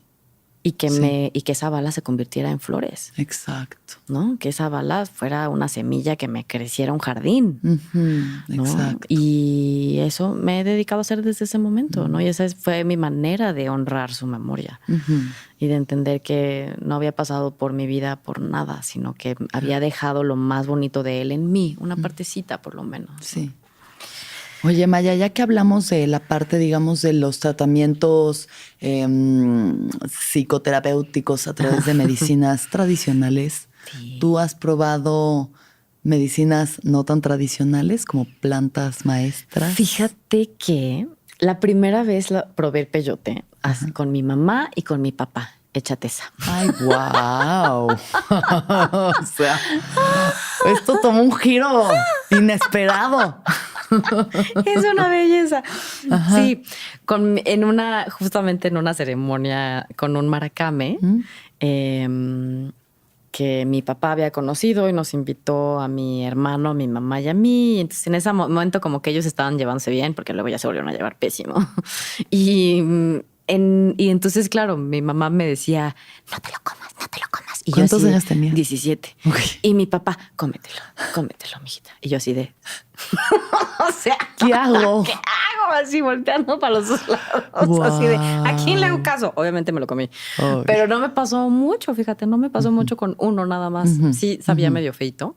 Y que esa bala se convirtiera en flores. Exacto. ¿No? Que esa bala fuera una semilla que me creciera un jardín. ¿no? Exacto. Y eso me he dedicado a hacer desde ese momento, ¿no? Y esa fue mi manera de honrar su memoria. Y de entender que no había pasado por mi vida por nada, sino que había dejado lo más bonito de él en mí, una partecita por lo menos. Sí. Oye, Maya, ya que hablamos de la parte, digamos, de los tratamientos psicoterapéuticos a través de medicinas tradicionales, ¿tú has probado medicinas no tan tradicionales como plantas maestras? Fíjate que la primera vez probé el peyote con mi mamá y con mi papá. Échate esa. ¡Ay, wow! O sea, esto tomó un giro inesperado. Es una belleza. Sí, justamente en una ceremonia con un maracame que mi papá había conocido y nos invitó a mi hermano, a mi mamá y a mí. Y entonces en ese momento como que ellos estaban llevándose bien porque luego ya se volvieron a llevar pésimo. Y entonces, claro, mi mamá me decía, no te lo comas. Y ¿cuántos años tenía? 17. Okay. Y mi papá, cómetelo, mijita. Y yo así de... o sea, ¿qué hago? ¿Qué hago? Así volteando para los dos lados. Wow. Así de, ¿a quién le hago caso? Obviamente me lo comí. Okay. Pero no me pasó mucho, fíjate, no me pasó mucho con uno nada más. Sí, sabía medio feito.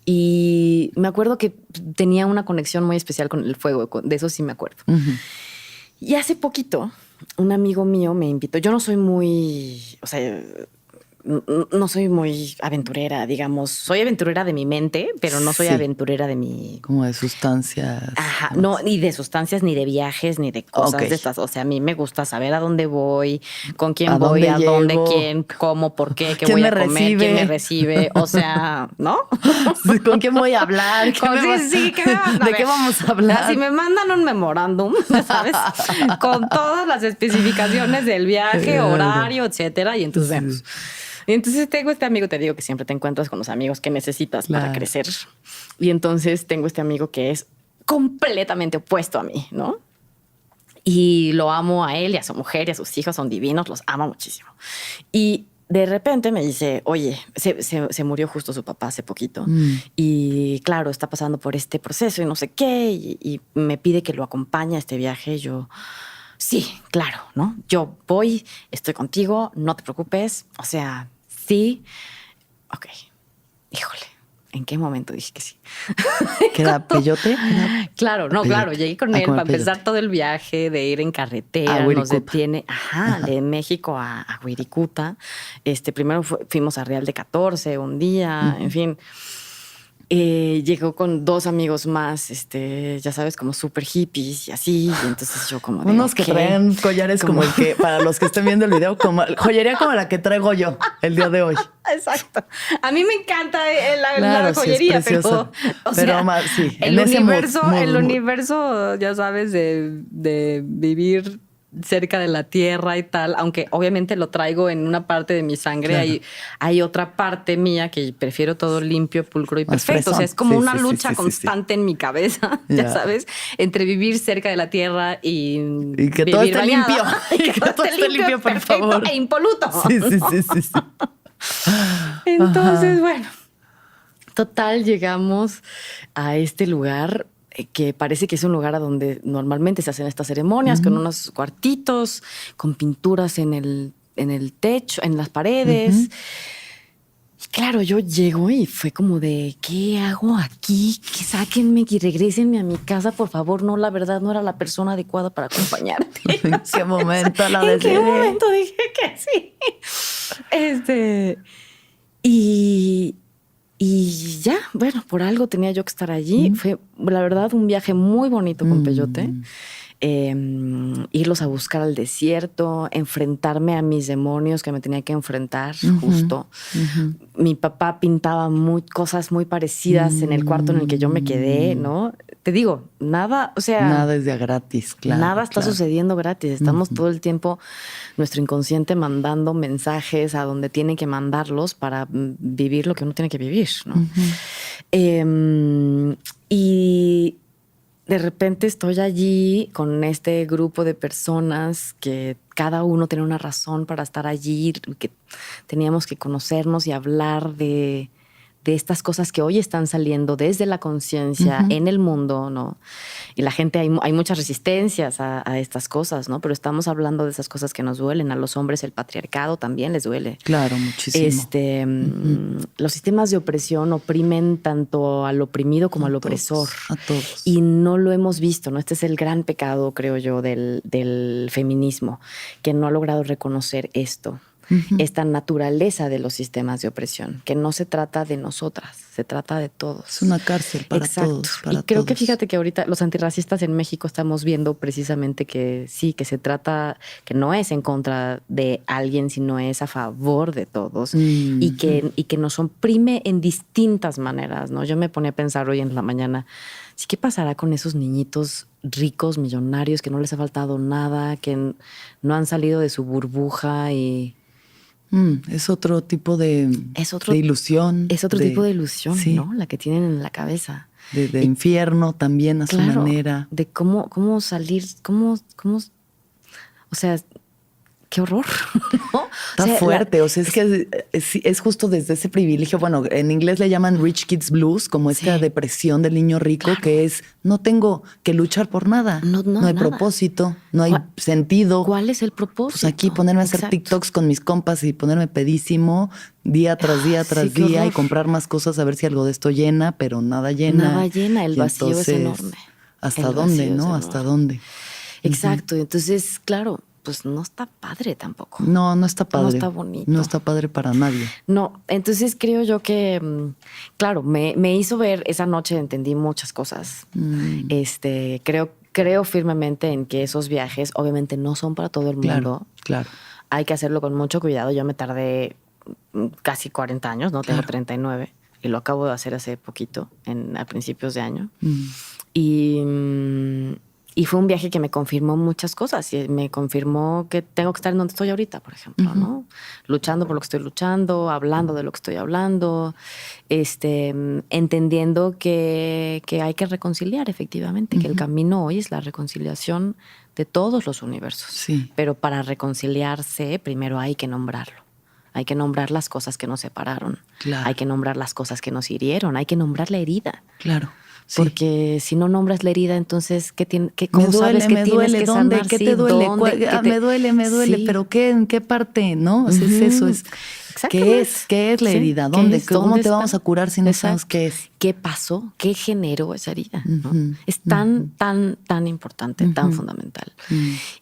Y me acuerdo que tenía una conexión muy especial con el fuego. De eso sí me acuerdo. Y hace poquito, un amigo mío me invitó. Yo no soy muy... O sea... No soy muy aventurera, digamos. Soy aventurera de mi mente, pero no soy aventurera de mi... Como de sustancias. Ajá, no, ni de sustancias, ni de viajes, ni de cosas de estas. O sea, a mí me gusta saber a dónde voy, con quién voy, a dónde, quién, cómo, por qué, qué voy a comer, quién me recibe. O sea, ¿no? ¿Con quién voy a hablar? ¿Qué ¿De qué vamos a hablar? Si me mandan un memorándum, ¿sabes? Con todas las especificaciones del viaje, horario, etcétera, y entonces vemos. Y entonces tengo este amigo, te digo que siempre te encuentras con los amigos que necesitas para crecer. Y entonces tengo este amigo que es completamente opuesto a mí, ¿no? Y lo amo a él y a su mujer y a sus hijos, son divinos, los amo muchísimo. Y de repente me dice, oye, se murió justo su papá hace poquito. Y claro, está pasando por este proceso y no sé qué. Y me pide que lo acompañe a este viaje. Y yo, sí, claro, ¿no? Yo voy, estoy contigo, no te preocupes. O sea, sí. Ok, híjole. ¿En qué momento dije que sí? ¿Que era peyote? Claro, no, peyote. claro. Llegué con él como para el peyote. empezar todo el viaje de ir en carretera. Nos Wirikuta. detiene, de México a Wirikuta. Primero fuimos a Real de 14 un día, en fin. Llegó con 2 amigos más, ya sabes, como súper hippies y así. Y entonces yo como de, Unos que ok. traen collares como el que, para los que estén viendo el video, como joyería como la que traigo yo el día de hoy. Exacto. A mí me encanta la Claro, sí, es joyería, preciosa. o Pero sea, más, sí, el en ese universo, mood, el mood. universo, ya sabes, de vivir cerca de la tierra y tal, aunque obviamente lo traigo en una parte de mi sangre, Claro. hay otra parte mía que prefiero todo limpio, pulcro y Más perfecto. O sea, fresón. es como Sí, una sí, sí, lucha sí, sí, constante en mi cabeza, ya Ya. sabes, entre vivir cerca de la tierra y que vivir todo esté bañada. limpio. Y que todo esté limpio, por perfecto favor. e impoluto. Sí, sí, sí, sí, sí. Entonces, Ajá. bueno, total, llegamos a este lugar que parece que es un lugar a donde normalmente se hacen estas ceremonias, con unos cuartitos, con pinturas en el techo, en las paredes. Y claro, yo llego y fue como de, ¿qué hago aquí? Que sáquenme y regrésenme a mi casa, por favor. No, la verdad, no era la persona adecuada para acompañarte. ¿En qué momento la ¿En qué decidí? momento dije que sí? Y, y ya, bueno, por algo tenía yo que estar allí. Fue, la verdad, un viaje muy bonito con Peyote. Irlos a buscar al desierto, enfrentarme a mis demonios que me tenía que enfrentar justo. Mi papá pintaba cosas muy parecidas en el cuarto en el que yo me quedé, ¿no? Te digo, nada, o sea... Nada es de gratis, claro. Nada está claro. sucediendo gratis. Estamos todo el tiempo, nuestro inconsciente mandando mensajes a donde tiene que mandarlos para vivir lo que uno tiene que vivir, ¿no? Y de repente estoy allí con este grupo de personas que cada uno tenía una razón para estar allí, que teníamos que conocernos y hablar de estas cosas que hoy están saliendo desde la conciencia en el mundo, ¿no? Y la gente, hay muchas resistencias a estas cosas, ¿no? Pero estamos hablando de esas cosas que nos duelen. A los hombres el patriarcado también les duele. Claro, muchísimo. Los sistemas de opresión oprimen tanto al oprimido como al opresor. A todos. Y no lo hemos visto, ¿no? Este es el gran pecado, creo yo, del feminismo, que no ha logrado reconocer esto. Esta naturaleza de los sistemas de opresión, que no se trata de nosotras, se trata de todos. Es una cárcel para todos. Y creo que fíjate que ahorita los antirracistas en México estamos viendo precisamente que sí, que se trata, que no es en contra de alguien, sino es a favor de todos y que nos oprime en distintas maneras, ¿no? Yo me ponía a pensar hoy en la mañana, sí, ¿qué pasará con esos niñitos ricos, millonarios, que no les ha faltado nada, que no han salido de su burbuja y... Es otro tipo de ilusión. Es otro tipo de ilusión, sí, ¿no? La que tienen en la cabeza. De infierno también a su manera. De cómo salir, o sea, qué horror, ¿no? Está fuerte, o sea, es que es justo desde ese privilegio. Bueno, en inglés le llaman Rich Kids Blues, como esta depresión del niño rico, que es, no tengo que luchar por nada. No hay nada. propósito, no hay sentido. ¿Cuál es el propósito? Pues aquí ponerme a hacer TikToks con mis compas y ponerme pedísimo día tras día tras día y comprar más cosas a ver si algo de esto llena, pero nada llena. Nada llena, el vacío es enorme. ¿Hasta dónde, no? ¿Hasta dónde? Exacto, entonces, claro, pues no está padre tampoco. No está padre. No está bonito. No está padre para nadie. No, entonces creo yo que, claro, me hizo ver, esa noche entendí muchas cosas. Creo firmemente en que esos viajes obviamente no son para todo el mundo. Claro. Hay que hacerlo con mucho cuidado. Yo me tardé casi 40 años, ¿no? Tengo 39 y lo acabo de hacer hace poquito, a principios de año. Y fue un viaje que me confirmó muchas cosas y me confirmó que tengo que estar en donde estoy ahorita, por ejemplo, ¿no? Luchando por lo que estoy luchando, hablando de lo que estoy hablando, entendiendo que hay que reconciliar efectivamente, que el camino hoy es la reconciliación de todos los universos. Sí. Pero para reconciliarse, primero hay que nombrarlo. Hay que nombrar las cosas que nos separaron. Claro. Hay que nombrar las cosas que nos hirieron. Hay que nombrar la herida. Claro. Sí. Porque si no nombras la herida, entonces, me ¿cómo duele, sabes que me tienes duele, que ¿dónde? sanar? ¿Qué Sí, te duele? ¿dónde? Me duele, Sí. pero ¿qué, en qué parte? ¿No? O sea, es eso, es ¿qué es la herida? ¿Dónde? ¿Cómo te vamos a curar si no sabes qué es? ¿Qué pasó? ¿Qué generó esa herida? ¿No? Es tan importante, tan fundamental.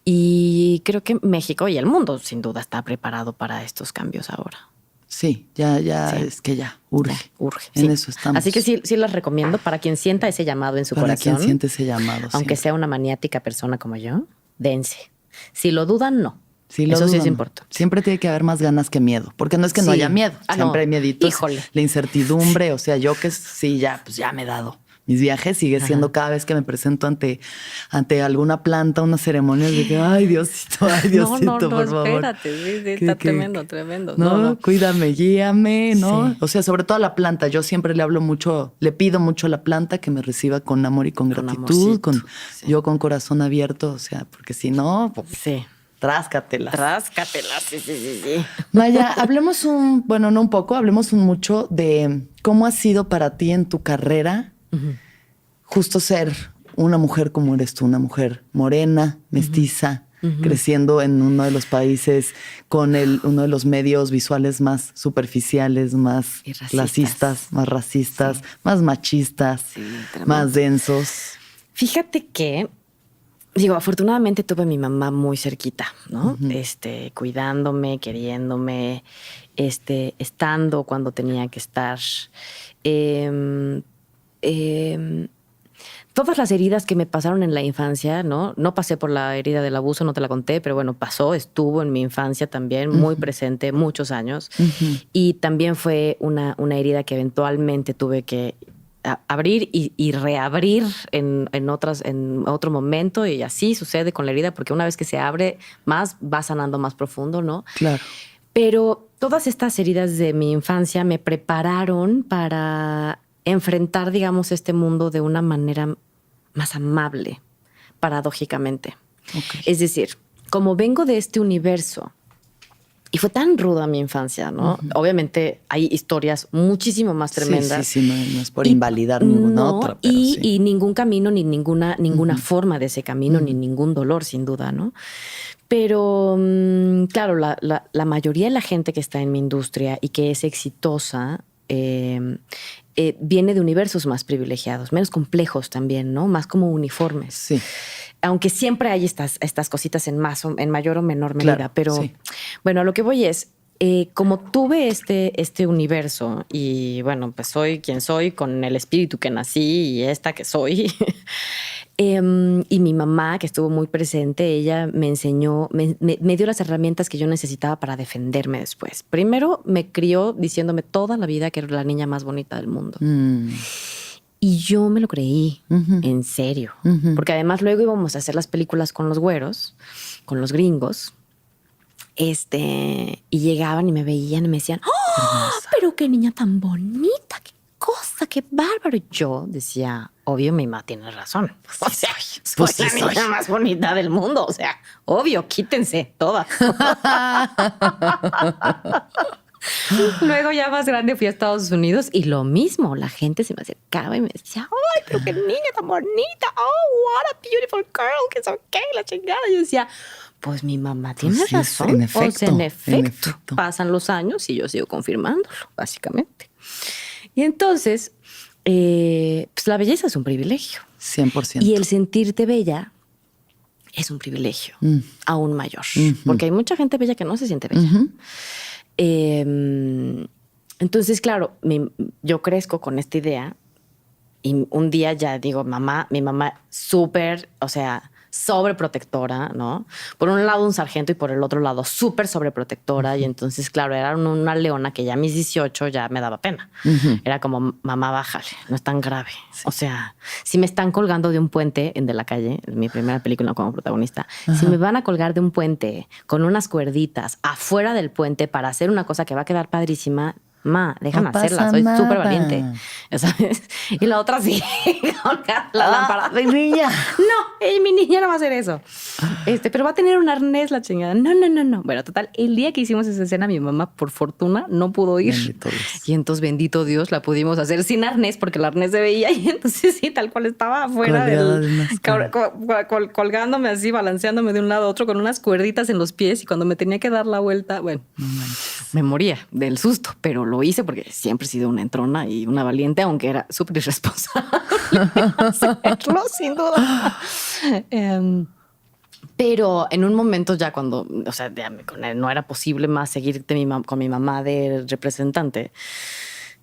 Y creo que México y el mundo, sin duda, está preparado para estos cambios ahora. Sí, ya, sí. Es que ya urge. Ya, urge. En eso estamos. Así que sí las recomiendo para quien sienta ese llamado en su corazón. Para quien siente ese llamado. Aunque sea una maniática persona como yo, dense. Si lo dudan, no. Sí, eso sí es importante. Siempre tiene que haber más ganas que miedo, porque no es que no haya miedo, siempre hay miedito. Híjole. La incertidumbre, o sea, yo que sí, ya me he dado mis viajes, sigue siendo cada vez que me presento ante alguna planta, una ceremonia de que, ay, Diosito, por favor. Espérate, sí, está tremendo. No, cuídame, guíame, ¿no? Sí. O sea, sobre todo a la planta, yo siempre le pido mucho a la planta que me reciba con amor y con gratitud, yo con corazón abierto, o sea, porque si no, pues, sí. Tráscatelas, sí. Maya, hablemos hablemos mucho de cómo ha sido para ti en tu carrera justo ser una mujer como eres tú, una mujer morena, mestiza, creciendo en uno de los países con uno de los medios visuales más superficiales, más clasistas, más racistas, más machistas, más densos. Fíjate que afortunadamente tuve a mi mamá muy cerquita, ¿no? Cuidándome, queriéndome, estando cuando tenía que estar. Todas las heridas que me pasaron en la infancia, ¿no? No pasé por la herida del abuso, no te la conté, pero bueno, estuvo en mi infancia también, muy presente, muchos años. Y también fue una herida que eventualmente tuve que abrir y reabrir en otro momento, y así sucede con la herida, porque una vez que se abre más, va sanando más profundo, ¿no? Claro. Pero todas estas heridas de mi infancia me prepararon para enfrentar, digamos, este mundo de una manera más amable, paradójicamente. Okay. Es decir, como vengo de este universo, y fue tan ruda mi infancia, ¿no? Obviamente hay historias muchísimo más tremendas. Sí, no es por invalidar ninguna otra. Pero y ningún camino, ni ninguna forma de ese camino, ni ningún dolor, sin duda, ¿no? Pero, claro, la mayoría de la gente que está en mi industria y que es exitosa viene de universos más privilegiados, menos complejos también, ¿no? Más como uniformes. Sí. Aunque siempre hay estas cositas en mayor o menor medida. Claro, pero bueno, a lo que voy es, como tuve este universo y bueno, pues soy quien soy con el espíritu que nací y esta que soy. Y mi mamá, que estuvo muy presente, ella me enseñó, me dio las herramientas que yo necesitaba para defenderme después. Primero me crió diciéndome toda la vida que era la niña más bonita del mundo. Y yo me lo creí, en serio. Porque además luego íbamos a hacer las películas con los güeros, con los gringos. Y llegaban y me veían y me decían, ¡oh, pero qué niña tan bonita! ¡Qué cosa! ¡Qué bárbaro! Y yo decía, obvio, mi mamá tiene razón. O sea, soy la niña más bonita del mundo. O sea, obvio, quítense todas. Luego ya más grande fui a Estados Unidos y lo mismo, la gente se me acercaba y me decía, ¡ay, pero qué niña tan bonita! ¡Oh, what a beautiful girl! Que es ok, la chingada. Y yo decía, pues mi mamá tiene razón. En efecto, o sea, en efecto, pasan los años y yo sigo confirmándolo, básicamente. Y entonces, pues la belleza es un privilegio. 100%. Y el sentirte bella es un privilegio aún mayor. Porque hay mucha gente bella que no se siente bella. Entonces, claro, yo crezco con esta idea y un día ya digo, mi mamá súper, o sea, sobreprotectora, ¿no? Por un lado un sargento y por el otro lado súper sobreprotectora. Y entonces, claro, era una leona que ya a mis 18 ya me daba pena. Era como, mamá, bájale, no es tan grave. Sí. O sea, si me están colgando de un puente en De la Calle, mi primera película como protagonista, si me van a colgar de un puente con unas cuerditas afuera del puente para hacer una cosa que va a quedar padrísima, ma, déjame hacerla, soy súper valiente, ¿sabes? Y la otra sí, con la lámpara. Mi niña. No, mi niña no va a hacer eso. Pero va a tener un arnés la chingada. No. Bueno, total, el día que hicimos esa escena, mi mamá, por fortuna, no pudo ir. Bendito Dios. Y entonces, bendito Dios, la pudimos hacer sin arnés, porque el arnés se veía y entonces sí, tal cual estaba afuera colgándome así, balanceándome de un lado a otro con unas cuerditas en los pies y cuando me tenía que dar la vuelta, bueno, me moría del susto, pero lo hice porque siempre he sido una entrona y una valiente, aunque era súper irresponsable hacerlo, sin duda. Pero en un momento ya cuando, o sea, ya no era posible más seguir con mi mamá de representante.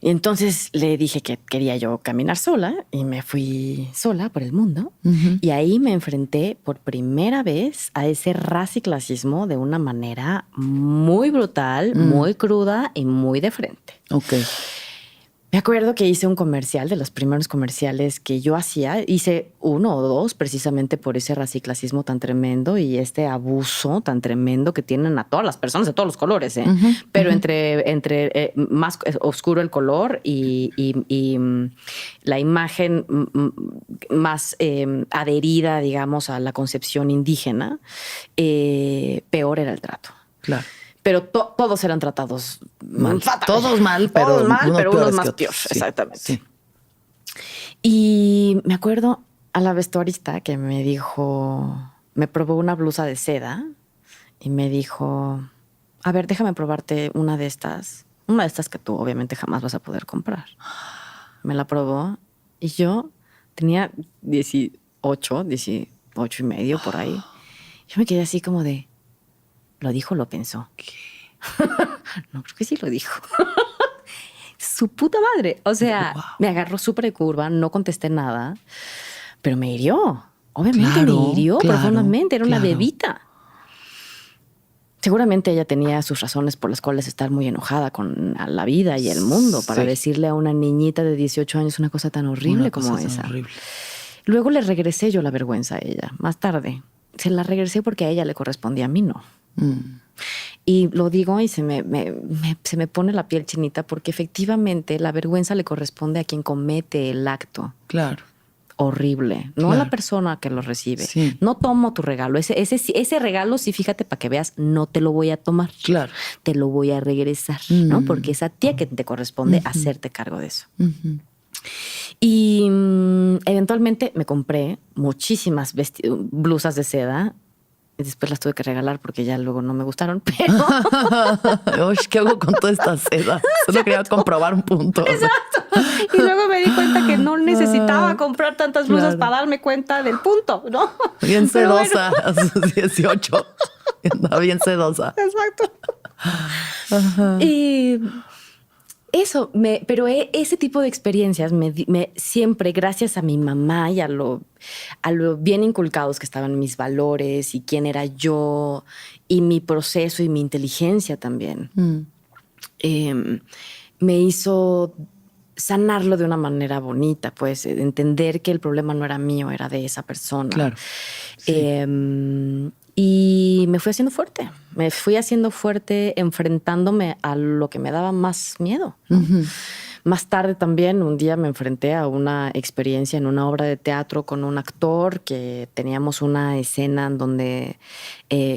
Y entonces le dije que quería yo caminar sola y me fui sola por el mundo. Y ahí me enfrenté por primera vez a ese raciclasismo de una manera muy brutal, muy cruda y muy de frente. Ok. Me acuerdo que hice un comercial, de los primeros comerciales que yo hacía. Hice 1 o 2 precisamente por ese raciclasismo tan tremendo y este abuso tan tremendo que tienen a todas las personas de todos los colores, ¿eh? Pero entre más oscuro el color y la imagen más adherida, digamos, a la concepción indígena, peor era el trato. Claro. Pero todos eran tratados mal. Fatal. Todos mal, pero unos más peor. Sí, exactamente. Sí. Y me acuerdo a la vestuarista que me dijo, me probó una blusa de seda y me dijo, a ver, déjame probarte una de estas que tú obviamente jamás vas a poder comprar. Me la probó y yo tenía 18 y medio por ahí. Yo me quedé así como de, ¿lo dijo o lo pensó? ¿Qué? No, creo que sí lo dijo. Su puta madre. O sea, wow. Me agarró súper de curva, no contesté nada, pero me hirió. Obviamente me hirió profundamente. Era una bebita. Seguramente ella tenía sus razones por las cuales estar muy enojada con la vida y el mundo para decirle a una niñita de 18 años una cosa tan horrible como esa. Horrible. Luego le regresé yo la vergüenza a ella, más tarde. Se la regresé porque a ella le correspondía, a mí no. Y lo digo y se me pone la piel chinita porque efectivamente la vergüenza le corresponde a quien comete el acto. Claro. Horrible, no a la persona que lo recibe. Sí. No tomo tu regalo. Ese regalo, sí, fíjate, para que veas, no te lo voy a tomar. Claro. Te lo voy a regresar, ¿no? Porque es a ti a quien te corresponde hacerte cargo de eso. Y eventualmente me compré muchísimas blusas de seda. Y después las tuve que regalar porque ya luego no me gustaron, pero... Uy, ¿qué hago con toda esta seda? Solo quería comprobar un punto. Exacto. Y luego me di cuenta que no necesitaba comprar tantas blusas para darme cuenta del punto, ¿no? Bien sedosa a sus 18. Andaba bien sedosa. Exacto. Y... eso, pero ese tipo de experiencias siempre, gracias a mi mamá y a lo bien inculcados que estaban mis valores y quién era yo y mi proceso y mi inteligencia también, me hizo sanarlo de una manera bonita, pues entender que el problema no era mío, era de esa persona. Claro. Sí. Y me fui haciendo fuerte enfrentándome a lo que me daba más miedo, ¿no? Más tarde también, un día me enfrenté a una experiencia en una obra de teatro con un actor que teníamos una escena en donde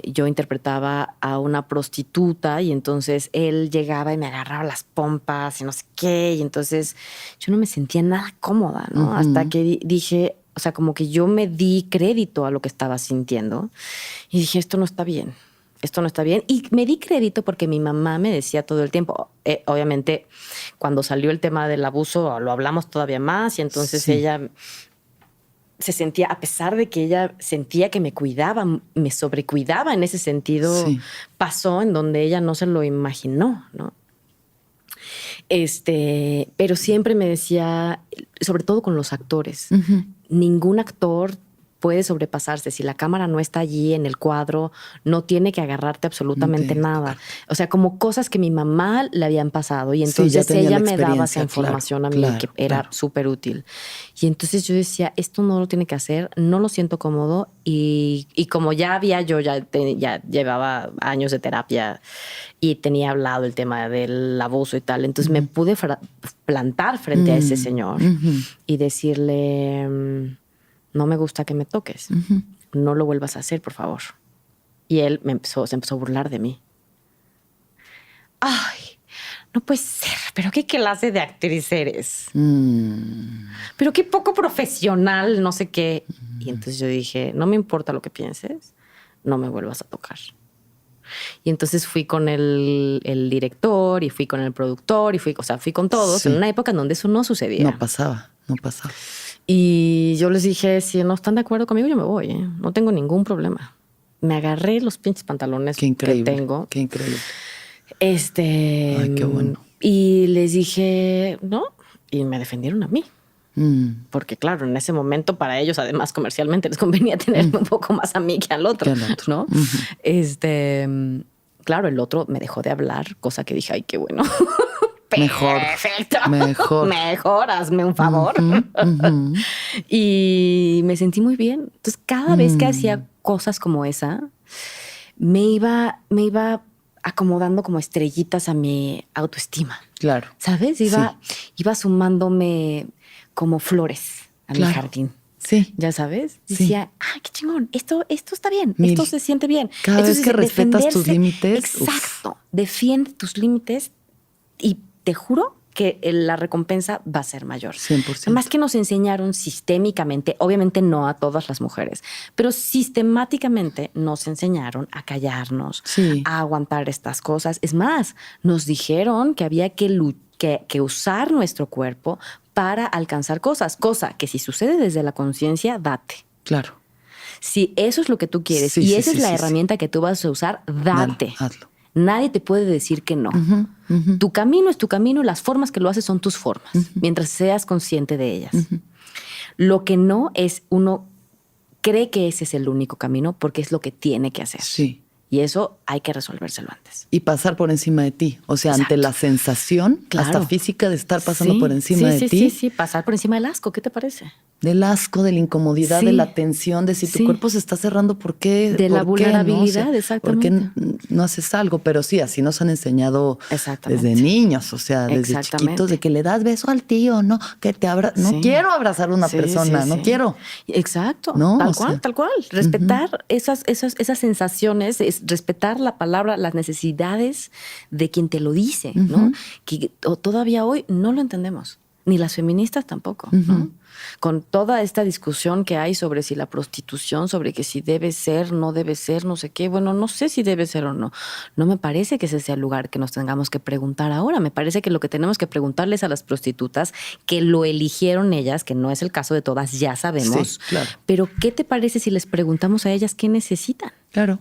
yo interpretaba a una prostituta y entonces él llegaba y me agarraba las pompas y no sé qué, y entonces yo no me sentía nada cómoda, ¿no? Hasta que dije... O sea, como que yo me di crédito a lo que estaba sintiendo y dije, esto no está bien. Y me di crédito porque mi mamá me decía todo el tiempo, obviamente cuando salió el tema del abuso lo hablamos todavía más y entonces ella se sentía, a pesar de que ella sentía que me cuidaba, me sobrecuidaba en ese sentido, pasó en donde ella no se lo imaginó, ¿no? Pero siempre me decía, sobre todo con los actores, ningún actor puede sobrepasarse. Si la cámara no está allí en el cuadro, no tiene que agarrarte absolutamente nada. O sea, como cosas que mi mamá le habían pasado y entonces ella me daba esa información a mí que era súper útil. Y entonces yo decía, esto no lo tiene que hacer, no lo siento cómodo y como ya llevaba años de terapia y tenía hablado el tema del abuso y tal, entonces me pude plantar frente a ese señor y decirle, no me gusta que me toques, no lo vuelvas a hacer, por favor. Y él se empezó a burlar de mí. Ay, no puede ser, pero qué clase de actriz eres. Pero qué poco profesional, no sé qué. Y entonces yo dije, no me importa lo que pienses, no me vuelvas a tocar. Y entonces fui con el director y fui con el productor y fui con todos en una época en donde eso no sucedía. No pasaba. Y yo les dije, si no están de acuerdo conmigo, yo me voy, ¿eh? No tengo ningún problema. Me agarré los pinches pantalones que tengo. Qué increíble. Ay, qué bueno. Y les dije, no, y me defendieron a mí. Porque claro, en ese momento para ellos, además comercialmente, les convenía tenerme un poco más a mí que al otro, ¿no? Claro, el otro me dejó de hablar, cosa que dije, ay, qué bueno. Mejor. Perfecto. Mejor, hazme un favor. Y me sentí muy bien. Entonces, cada vez que hacía cosas como esa, me iba acomodando como estrellitas a mi autoestima. Claro. ¿Sabes? Iba sumándome como flores a mi jardín. Sí. ¿Ya sabes? Decía, qué chingón, esto está bien, esto se siente bien. Cada vez que respetas tus límites. Exacto. Defiende tus límites y te juro que la recompensa va a ser mayor. 100%. Más que nos enseñaron sistémicamente, obviamente no a todas las mujeres, pero sistemáticamente nos enseñaron a callarnos, a aguantar estas cosas. Es más, nos dijeron que había que usar nuestro cuerpo para alcanzar cosas, cosa que si sucede desde la conciencia, date. Claro. Si eso es lo que tú quieres y esa es la herramienta que tú vas a usar, date. Hazlo. Nadie te puede decir que no. Tu camino es tu camino y las formas que lo haces son tus formas, mientras seas consciente de ellas. Lo que no es, uno cree que ese es el único camino porque es lo que tiene que hacer. Sí. Y eso hay que resolvérselo antes. Y pasar por encima de ti. O sea, ante la sensación, hasta física, de estar pasando por encima de ti. Sí, pasar por encima del asco. ¿Qué te parece? Del asco, de la incomodidad, de la tensión, de si tu cuerpo se está cerrando, ¿por qué? De la vulnerabilidad, ¿no? O sea, exactamente. ¿por qué no haces algo? Pero sí, así nos han enseñado desde niños, o sea, desde chiquitos, de que le das beso al tío, no, que te no quiero abrazar a una persona, no quiero. Exacto, ¿no? tal cual. Respetar esas sensaciones, es respetar la palabra, las necesidades de quien te lo dice, ¿no? Que todavía hoy no lo entendemos. Ni las feministas tampoco, ¿no? Con toda esta discusión que hay sobre si la prostitución, sobre que si debe ser, no debe ser, no sé qué. Bueno, no sé si debe ser o no. No me parece que ese sea el lugar que nos tengamos que preguntar ahora. Me parece que lo que tenemos que preguntarles a las prostitutas, que lo eligieron ellas, que no es el caso de todas, ya sabemos. Sí, claro. Pero ¿qué te parece si les preguntamos a ellas qué necesitan? Claro.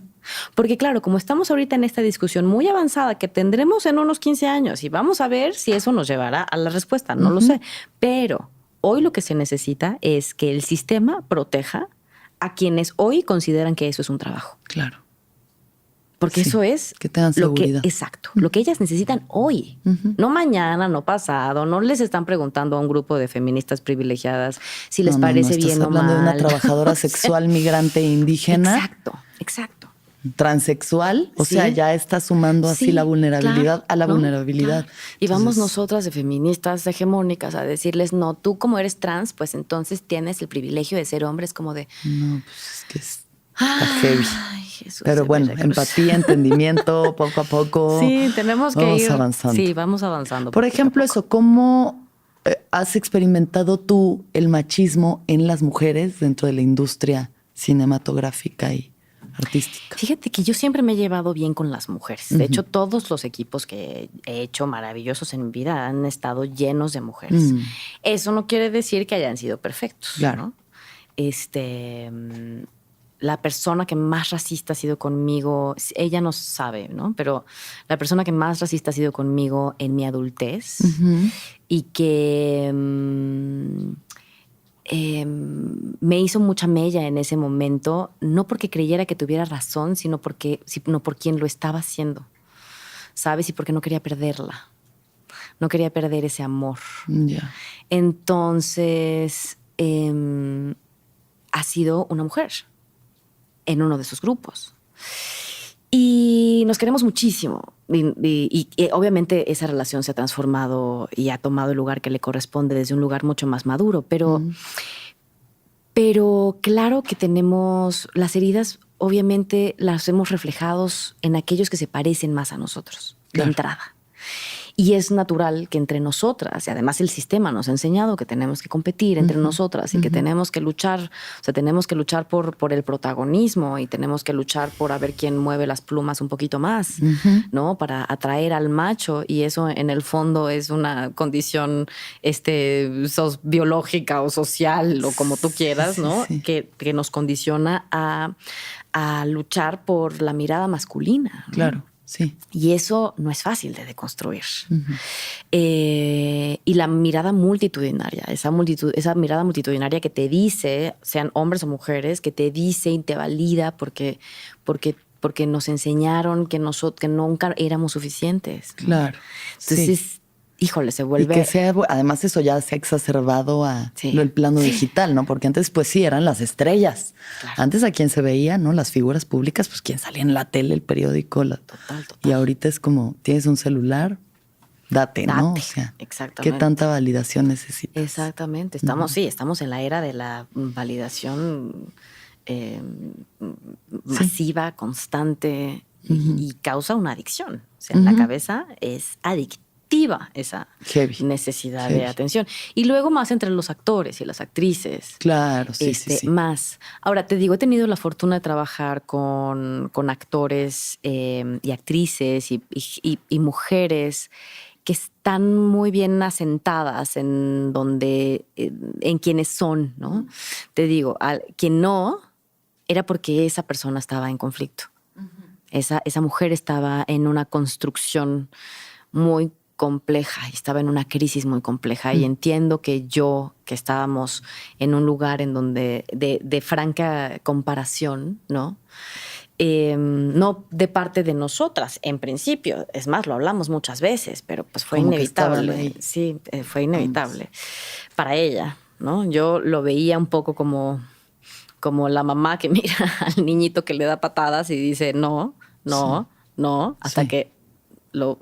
Porque claro, como estamos ahorita en esta discusión muy avanzada que tendremos en unos 15 años y vamos a ver si eso nos llevará a la respuesta, no lo sé. Pero hoy lo que se necesita es que el sistema proteja a quienes hoy consideran que eso es un trabajo. Claro. Porque eso es que tengan seguridad. Exacto. Lo que ellas necesitan hoy. No mañana, no pasado. No les están preguntando a un grupo de feministas privilegiadas si les parece bien o mal. Estás hablando de una trabajadora sexual migrante indígena. Exacto. Transexual, o sea, ya está sumando así la vulnerabilidad a la vulnerabilidad. Claro. Y vamos nosotras de feministas hegemónicas a decirles, no, tú como eres trans, pues entonces tienes el privilegio de ser hombre. Es como de... No, pues es que está heavy. Jesús, pero bueno, empatía, entendimiento, poco a poco. Sí, tenemos que ir avanzando. Sí, vamos avanzando. Por ejemplo, eso, ¿cómo has experimentado tú el machismo en las mujeres dentro de la industria cinematográfica y artística? Fíjate que yo siempre me he llevado bien con las mujeres. De hecho, todos los equipos que he hecho maravillosos en mi vida han estado llenos de mujeres. Eso no quiere decir que hayan sido perfectos. Claro. ¿No? La persona que más racista ha sido conmigo, ella no sabe, ¿no? Pero la persona que más racista ha sido conmigo en mi adultez y que me hizo mucha mella en ese momento, no porque creyera que tuviera razón, sino por quien lo estaba haciendo, ¿sabes? Y porque no quería perderla. No quería perder ese amor. Ya. Entonces, ha sido una mujer en uno de sus grupos. Y nos queremos muchísimo. Y obviamente esa relación se ha transformado y ha tomado el lugar que le corresponde desde un lugar mucho más maduro. Pero claro que tenemos las heridas, obviamente las hemos reflejados en aquellos que se parecen más a nosotros, de entrada. Y es natural que entre nosotras, y además el sistema nos ha enseñado que tenemos que competir entre nosotras y que tenemos que luchar, o sea, tenemos que luchar por el protagonismo y tenemos que luchar por a ver quién mueve las plumas un poquito más, ¿no? Para atraer al macho, y eso en el fondo es una condición biológica o social o como tú quieras, ¿no? Sí. Que nos condiciona a luchar por la mirada masculina, ¿no? Claro. Sí. Y eso no es fácil de deconstruir. Y la mirada multitudinaria, esa mirada multitudinaria que te dice, sean hombres o mujeres, que te dice y te valida porque nos enseñaron que nunca éramos suficientes, ¿no? Claro. Entonces, híjole, se vuelve... Y que además eso ya se ha exacerbado el plano digital, ¿no? Porque antes, pues sí, eran las estrellas. Claro. Antes a quien se veía, ¿no? Las figuras públicas, pues quien salía en la tele, el periódico. Total. Y ahorita es como, tienes un celular, date, ¿no? O sea, exactamente. ¿Qué tanta validación necesitas? Exactamente. Estamos en la era de la validación masiva, constante, y causa una adicción. O sea, en la cabeza es adictiva esa necesidad de atención. Y luego más entre los actores y las actrices. Claro, sí. Más. Ahora, te digo, he tenido la fortuna de trabajar con actores y actrices y mujeres que están muy bien asentadas en quienes son, ¿no? Te digo, quien no, era porque esa persona estaba en conflicto. Esa mujer estaba en una construcción muy compleja y estaba en una crisis muy compleja. Y entiendo que estábamos en un lugar en donde de franca comparación, ¿no? No de parte de nosotras, en principio. Es más, lo hablamos muchas veces, pero pues fue inevitable. Sí, fue inevitable para ella, ¿no? Yo lo veía un poco como la mamá que mira al niñito que le da patadas y dice no, hasta que lo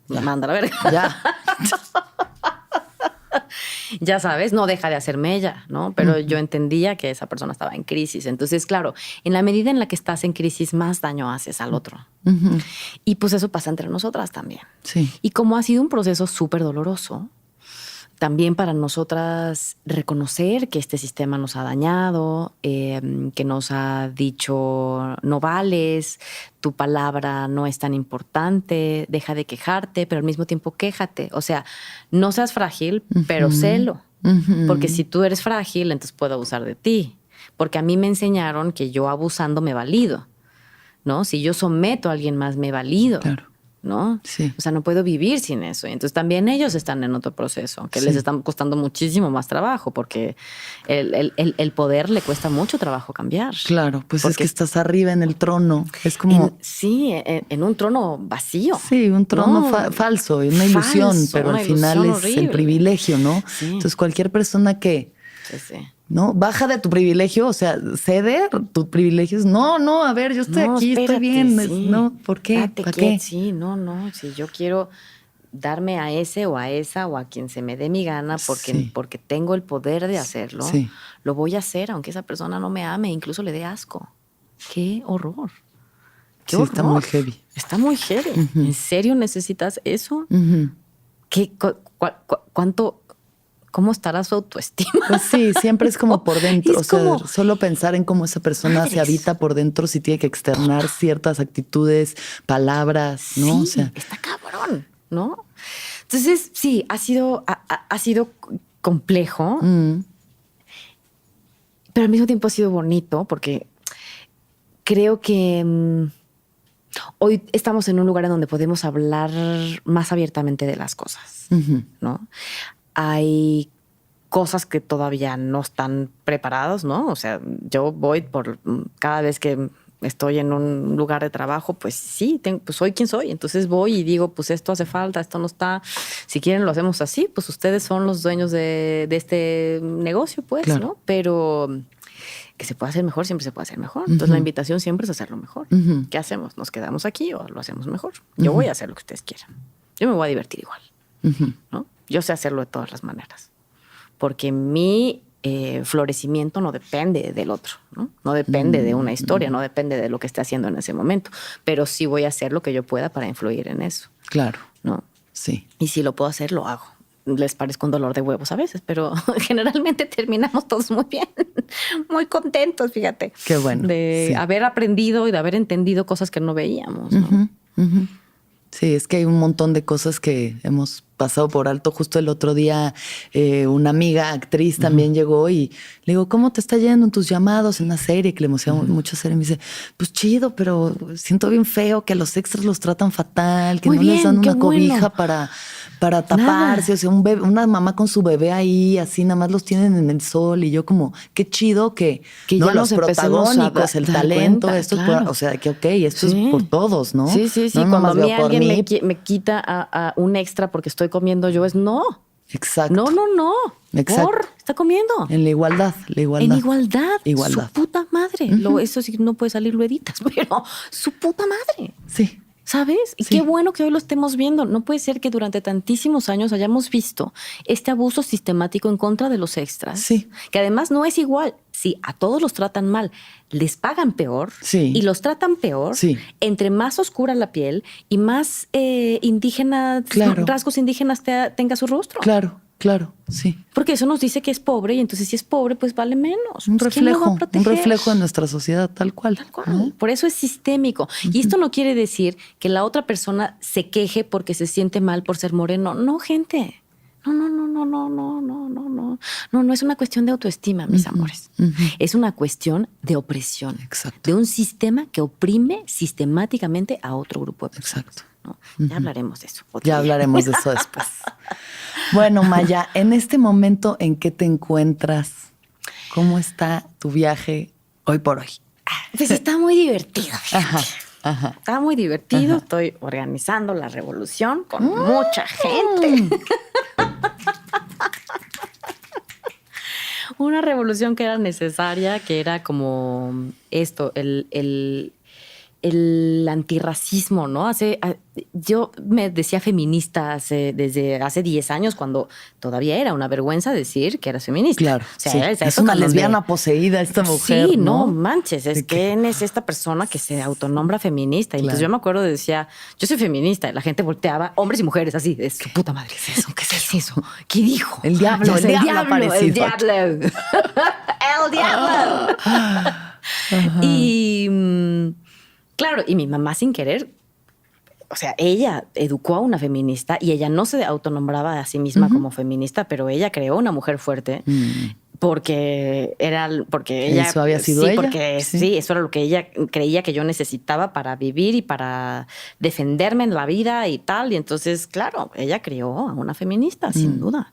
manda a la verga. Ya. Ya sabes, no deja de hacerme ella, ¿no? Pero yo entendía que esa persona estaba en crisis. Entonces, claro, en la medida en la que estás en crisis, más daño haces al otro. Y pues eso pasa entre nosotras también. Sí. Y como ha sido un proceso súper doloroso, también para nosotras reconocer que este sistema nos ha dañado, que nos ha dicho no vales, tu palabra no es tan importante, deja de quejarte, pero al mismo tiempo quéjate. O sea, no seas frágil, pero sélo. Porque si tú eres frágil, entonces puedo abusar de ti. Porque a mí me enseñaron que yo abusando me valido, ¿no? Si yo someto a alguien más, me valido. Claro. ¿No? Sí. O sea, no puedo vivir sin eso. Y entonces también ellos están en otro proceso que les está costando muchísimo más trabajo porque el poder le cuesta mucho trabajo cambiar. Claro, pues es que estás arriba en el trono. Es como... en un trono vacío. Sí, un trono falso, una ilusión, pero al final es horrible. El privilegio, ¿no? Sí. Entonces cualquier persona que... ¿no? Baja de tu privilegio, o sea, ceder tu privilegio. No, a ver, yo estoy aquí, espérate, estoy bien. Sí. No, ¿por qué? ¿Para qué? Sí, no. Si yo quiero darme a ese o a esa o a quien se me dé mi gana porque tengo el poder de hacerlo, lo voy a hacer aunque esa persona no me ame, incluso le dé asco. ¡Qué horror! ¡Qué horror! Está muy heavy. Está muy heavy. ¿En serio necesitas eso? ¿Cuánto... ¿Cómo estará su autoestima? Pues sí, siempre es como por dentro. O sea, solo pensar en cómo esa persona se habita por dentro, si tiene que externar ciertas actitudes, palabras, ¿no? Sí, o sea, está cabrón, ¿no? Entonces, sí, ha sido complejo, pero al mismo tiempo ha sido bonito porque creo que hoy estamos en un lugar en donde podemos hablar más abiertamente de las cosas, ¿no? Hay cosas que todavía no están preparados, ¿no? O sea, yo voy por cada vez que estoy en un lugar de trabajo, pues sí, pues soy quien soy. Entonces voy y digo, pues esto hace falta, esto no está. Si quieren lo hacemos así, pues ustedes son los dueños de este negocio, pues, claro. ¿No? Pero que se puede hacer mejor, siempre se puede hacer mejor. Entonces la invitación siempre es hacerlo mejor. ¿Qué hacemos? ¿Nos quedamos aquí o lo hacemos mejor? Yo voy a hacer lo que ustedes quieran. Yo me voy a divertir igual, ¿no? Yo sé hacerlo de todas las maneras. Porque mi florecimiento no depende del otro, ¿no? No depende de una historia, no depende de lo que esté haciendo en ese momento. Pero sí voy a hacer lo que yo pueda para influir en eso. Claro. ¿No? Sí. Y si lo puedo hacer, lo hago. Les parezco un dolor de huevos a veces, pero generalmente terminamos todos muy bien, muy contentos, fíjate. Qué bueno. De haber aprendido y de haber entendido cosas que no veíamos, ¿no? Sí, es que hay un montón de cosas que hemos pasado por alto. Justo el otro día una amiga actriz también llegó y le digo, ¿cómo te está yendo en tus llamados en la serie? Que le emociona mucho hacer. Y me dice, pues chido, pero siento bien feo que a los extras los tratan fatal, que muy no bien, les dan una cobija para taparse. O sea, una mamá con su bebé ahí, así nada más los tienen en el sol. Y yo como, qué chido que no, ya los protagónicos, el talento, cuenta, esto, claro. O sea, que ok, esto es por todos, ¿no? Sí, sí, sí. No, cuando a mí alguien me quita a un extra porque estoy comiendo yo, es no. Exacto. No. Exacto. Está comiendo. En la igualdad. En igualdad. Su puta madre. Eso sí no puede salir, lo editas, pero su puta madre. Sí. ¿Sabes? Y qué bueno que hoy lo estemos viendo. No puede ser que durante tantísimos años hayamos visto este abuso sistemático en contra de los extras. Sí. Que además no es igual. Si a todos los tratan mal, les pagan peor y los tratan peor, entre más oscura la piel y más indígena, rasgos indígenas tenga su rostro. Claro, sí. Porque eso nos dice que es pobre y entonces si es pobre, pues vale menos. Un reflejo de nuestra sociedad, tal cual. Tal cual. ¿No? Por eso es sistémico. Y esto no quiere decir que la otra persona se queje porque se siente mal por ser moreno. No, gente. No es una cuestión de autoestima, mis amores. Es una cuestión de opresión. Exacto. De un sistema que oprime sistemáticamente a otro grupo de personas. Exacto. ¿No? Ya hablaremos de eso. Ya hablaremos de eso después. Bueno, Maya, en este momento, ¿en qué te encuentras? ¿Cómo está tu viaje hoy por hoy? Pues está muy divertido. Ajá. Está muy divertido. Estoy organizando la revolución con mucha gente. Una revolución que era necesaria, que era como esto, el antirracismo, ¿no? Yo me decía feminista desde hace 10 años, cuando todavía era una vergüenza decir que eras feminista. Claro, o sea, es una lesbiana poseída esta mujer, sí, no manches, ¿quién es esta persona que se autonombra feminista? Y entonces yo me acuerdo decía, yo soy feminista, y la gente volteaba, hombres y mujeres, así, de su puta madre. ¿Qué es eso? ¿Qué es eso? ¿Qué dijo? El diablo aparecido. El diablo. El diablo. Y... claro, y mi mamá sin querer, o sea, ella educó a una feminista y ella no se autonombraba a sí misma como feminista, pero ella creó una mujer fuerte porque ella... Eso había sido ella. Porque eso era lo que ella creía que yo necesitaba para vivir y para defenderme en la vida y tal. Y entonces, claro, ella crió a una feminista, sin duda.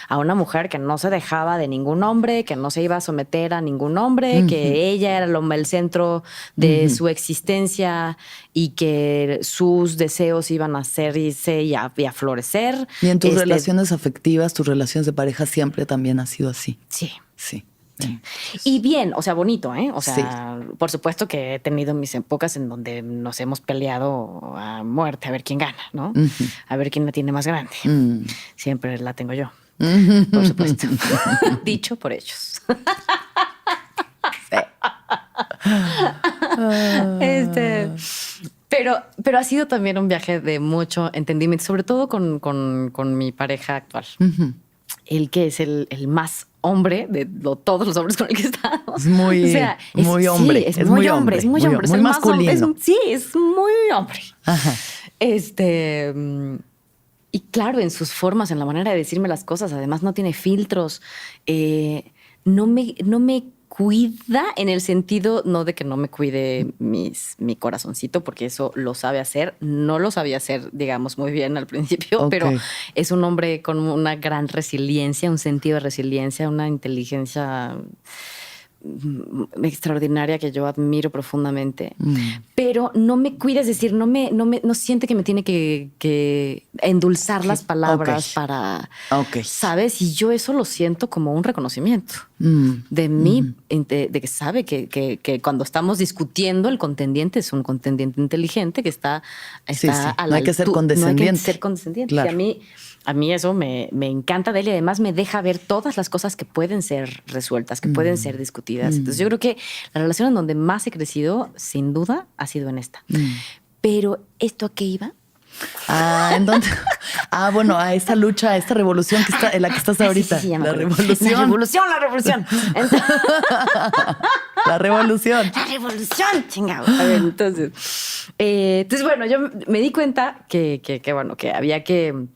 A una mujer que no se dejaba de ningún hombre, que no se iba a someter a ningún hombre, que ella era el centro de su existencia y que sus deseos iban a hacerse y a florecer. Y en tus relaciones afectivas, tus relaciones de pareja siempre también ha sido así. Sí. Sí. Y bien, o sea, bonito, ¿eh? O sea, por supuesto que he tenido mis épocas en donde nos hemos peleado a muerte a ver quién gana, ¿no? A ver quién la tiene más grande. Siempre la tengo yo. Por supuesto. Dicho por ellos. Pero ha sido también un viaje de mucho entendimiento, sobre todo con mi pareja actual. El que es el más hombre de todos los hombres con el que estamos. Es muy, muy hombre. Sí, es muy hombre. Es muy hombre. Muy masculino. Sí, es muy hombre. Ajá. Y claro, en sus formas, en la manera de decirme las cosas, además no tiene filtros. No me cuida en el sentido, no de que no me cuide mi corazoncito, porque eso lo sabe hacer. No lo sabía hacer, digamos, muy bien al principio, pero es un hombre con una gran resiliencia, un sentido de resiliencia, una inteligencia extraordinaria que yo admiro profundamente, pero no me cuida, es decir, no siente que me tiene que endulzar las palabras para, ¿sabes? Y yo eso lo siento como un reconocimiento de mí, de que sabe que cuando estamos discutiendo, el contendiente es un contendiente inteligente que está a la no hay que ser condescendiente. No hay que ser condescendiente. Claro. Y a mí eso me encanta de él y además me deja ver todas las cosas que pueden ser resueltas, que pueden ser discutidas. Entonces yo creo que la relación en donde más he crecido, sin duda, ha sido en esta. Pero ¿esto a qué iba? ¿En dónde? Bueno, a esta lucha, a esta revolución que está, en la que estás ahorita. Sí, la revolución. La revolución. Entonces, la revolución. La revolución, chingado. A ver, entonces, bueno, yo me di cuenta que había que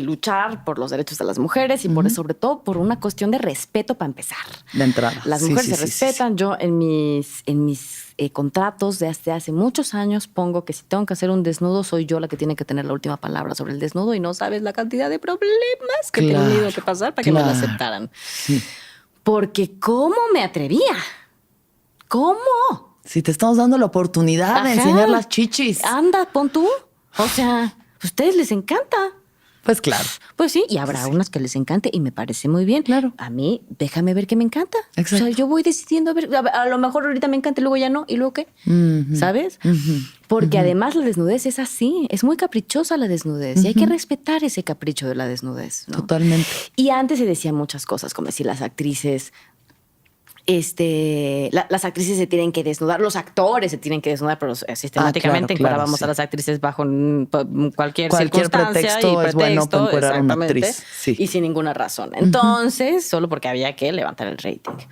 luchar por los derechos de las mujeres y sobre todo por una cuestión de respeto para empezar. De entrada. Las mujeres se respetan. Sí. Yo en mis contratos de hace muchos años pongo que si tengo que hacer un desnudo soy yo la que tiene que tener la última palabra sobre el desnudo y no sabes la cantidad de problemas que he tenido que pasar para que me lo aceptaran. Sí. Porque ¿cómo me atrevía? ¿Cómo? Si te estamos dando la oportunidad de enseñar las chichis. Anda, pon tú. O sea, a ustedes les encanta. Pues claro. Pues sí, y habrá unas que les encante y me parece muy bien. Claro. A mí, déjame ver que me encanta. Exacto. O sea, yo voy decidiendo a lo mejor ahorita me encanta y luego ya no, y luego qué. ¿Sabes? Porque además la desnudez es así, es muy caprichosa la desnudez y hay que respetar ese capricho de la desnudez, ¿no? Totalmente. Y antes se decían muchas cosas, como decir las actrices... las actrices se tienen que desnudar, los actores se tienen que desnudar, pero sistemáticamente encuadrábamos a las actrices bajo cualquier circunstancia pretexto y pretexto, es bueno para encuadrar a una actriz. Sí. Y sin ninguna razón. Entonces, solo porque había que levantar el rating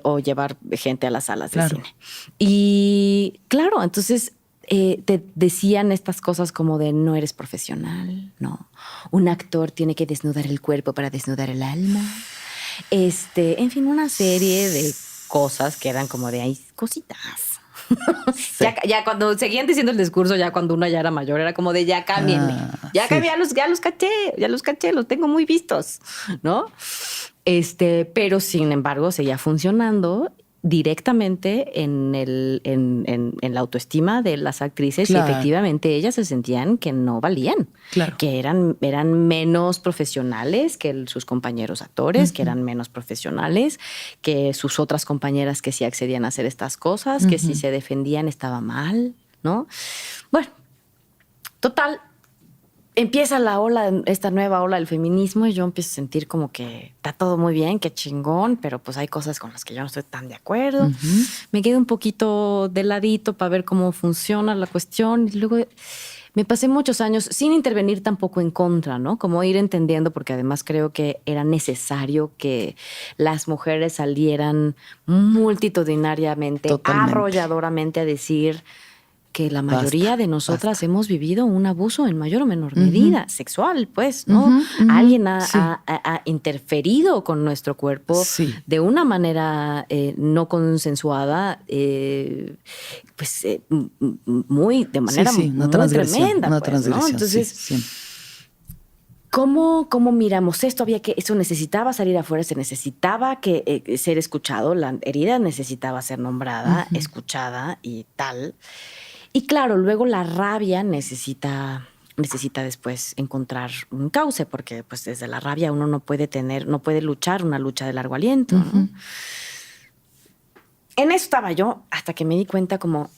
o llevar gente a las salas de cine. Y claro, entonces te decían estas cosas como de no eres profesional, no. Un actor tiene que desnudar el cuerpo para desnudar el alma. En fin, una serie de cosas que eran como de ahí, cositas. Sí. Ya cuando seguían diciendo el discurso, ya cuando una ya era mayor, era como de ya cámbienme. Ya los caché, los tengo muy vistos, ¿no? Pero sin embargo, seguía funcionando directamente en la autoestima de las actrices y efectivamente ellas se sentían que no valían, que eran menos profesionales que sus compañeros actores, que eran menos profesionales que sus otras compañeras que sí accedían a hacer estas cosas, que si se defendían estaba mal, ¿no? Bueno, total. Empieza esta nueva ola del feminismo y yo empiezo a sentir como que está todo muy bien, qué chingón, pero pues hay cosas con las que yo no estoy tan de acuerdo. Me quedo un poquito de ladito para ver cómo funciona la cuestión y luego me pasé muchos años sin intervenir tampoco en contra, ¿no? Como ir entendiendo, porque además creo que era necesario que las mujeres salieran multitudinariamente, arrolladoramente a decir... que la mayoría de nosotras hemos vivido un abuso en mayor o menor medida, sexual, pues, ¿no? Alguien ha interferido con nuestro cuerpo de una manera no consensuada, pues, de manera muy tremenda. Una pues, transgresión, ¿no? Entonces, ¿cómo miramos esto? Eso necesitaba salir afuera, se necesitaba ser escuchado, la herida necesitaba ser nombrada, escuchada y tal. Y claro, luego la rabia necesita después encontrar un cauce, porque pues desde la rabia uno no puede luchar una lucha de largo aliento, ¿no? En eso estaba yo hasta que me di cuenta como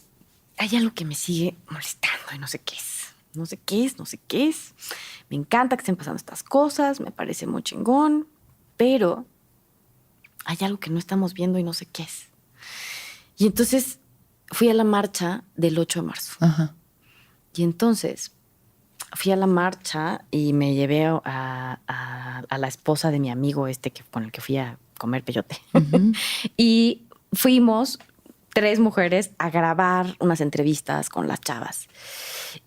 hay algo que me sigue molestando y no sé qué es. Me encanta que estén pasando estas cosas, me parece muy chingón, pero hay algo que no estamos viendo y no sé qué es. Y entonces fui a la marcha del 8 de marzo. Y entonces fui a la marcha y me llevé a la esposa de mi amigo con el que fui a comer peyote. Y fuimos 3 mujeres a grabar unas entrevistas con las chavas.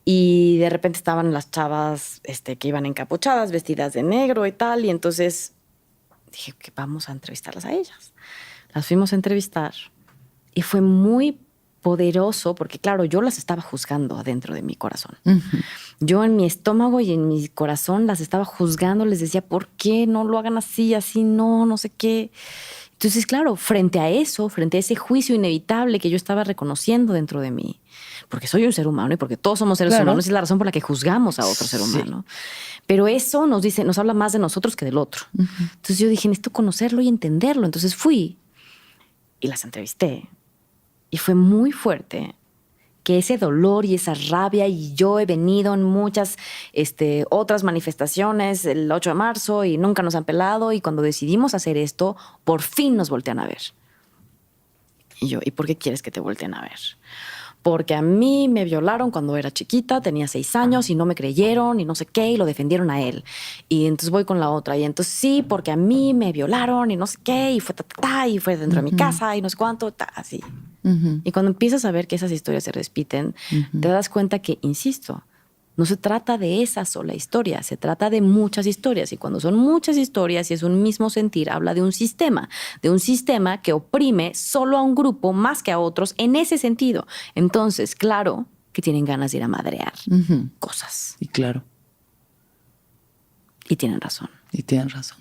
Y de repente estaban las chavas que iban encapuchadas, vestidas de negro y tal. Y entonces dije que vamos a entrevistarlas a ellas. Las fuimos a entrevistar y fue muy poderoso porque, claro, yo las estaba juzgando adentro de mi corazón. Yo en mi estómago y en mi corazón las estaba juzgando, les decía, ¿por qué no lo hagan así, así no, no sé qué? Entonces, claro, frente a eso, frente a ese juicio inevitable que yo estaba reconociendo dentro de mí, porque soy un ser humano y porque todos somos seres humanos, es la razón por la que juzgamos a otro ser humano. Pero eso nos habla más de nosotros que del otro. Entonces yo dije, necesito conocerlo y entenderlo. Entonces fui y las entrevisté. Y fue muy fuerte que ese dolor y esa rabia, y yo he venido en muchas otras manifestaciones el 8 de marzo y nunca nos han pelado, y cuando decidimos hacer esto, por fin nos voltean a ver. Y yo, ¿y por qué quieres que te volteen a ver? Porque a mí me violaron cuando era chiquita, tenía 6 años y no me creyeron y no sé qué, y lo defendieron a él. Y entonces voy con la otra, y entonces sí, porque a mí me violaron y no sé qué, y fue y fue dentro de mi casa y no sé cuánto, así. Y cuando empiezas a ver que esas historias se repiten, te das cuenta que, insisto, no se trata de esa sola historia, se trata de muchas historias. Y cuando son muchas historias y es un mismo sentir, habla de un sistema que oprime solo a un grupo más que a otros en ese sentido. Entonces, claro que tienen ganas de ir a madrear cosas. Y claro. Y tienen razón. Y tienen razón.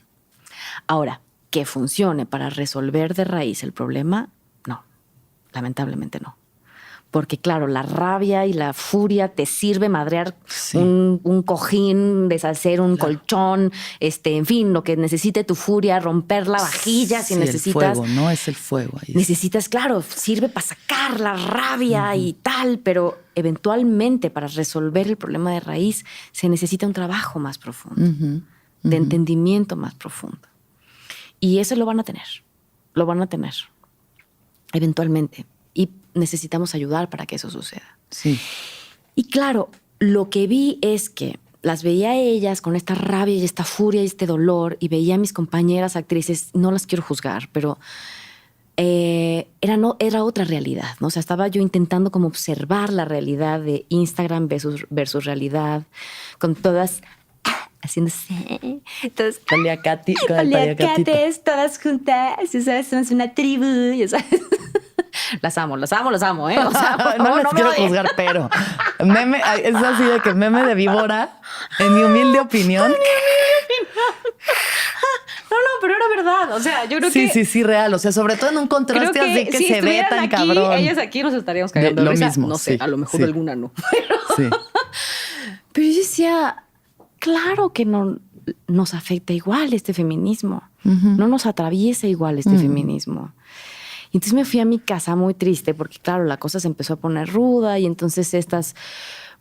Ahora, que funcione para resolver de raíz el problema, no. Lamentablemente no. Porque, claro, la rabia y la furia te sirve madrear un cojín, deshacer un colchón, en fin, lo que necesite tu furia, romper la vajilla si necesitas. El fuego, ¿no? Es el fuego. Ahí necesitas, claro, sirve para sacar la rabia y tal, pero eventualmente para resolver el problema de raíz se necesita un trabajo más profundo, de entendimiento más profundo. Y eso lo van a tener, eventualmente. Y necesitamos ayudar para que eso suceda. Sí. Y claro, lo que vi es que las veía a ellas con esta rabia y esta furia y este dolor, y veía a mis compañeras actrices, no las quiero juzgar, pero era otra realidad, ¿no? O sea, estaba yo intentando como observar la realidad de Instagram versus realidad, con todas haciéndose, todas paliacates, todas juntas, ¿sabes? Somos una tribu, ya sabes. Las amo, ¿eh? O sea, no les quiero juzgar, pero meme, es así de que meme de víbora, en mi humilde opinión. No, pero era verdad. O sea, yo creo que... Sí, real. O sea, sobre todo en un contraste así que si se ve tan aquí, cabrón. Ellas aquí nos estaríamos cagando de risa. Mismo, no sé, a lo mejor alguna no. Sí. Pero yo decía, claro que no nos afecta igual este feminismo. No nos atraviesa igual este feminismo. Y entonces me fui a mi casa muy triste porque, claro, la cosa se empezó a poner ruda, y entonces estas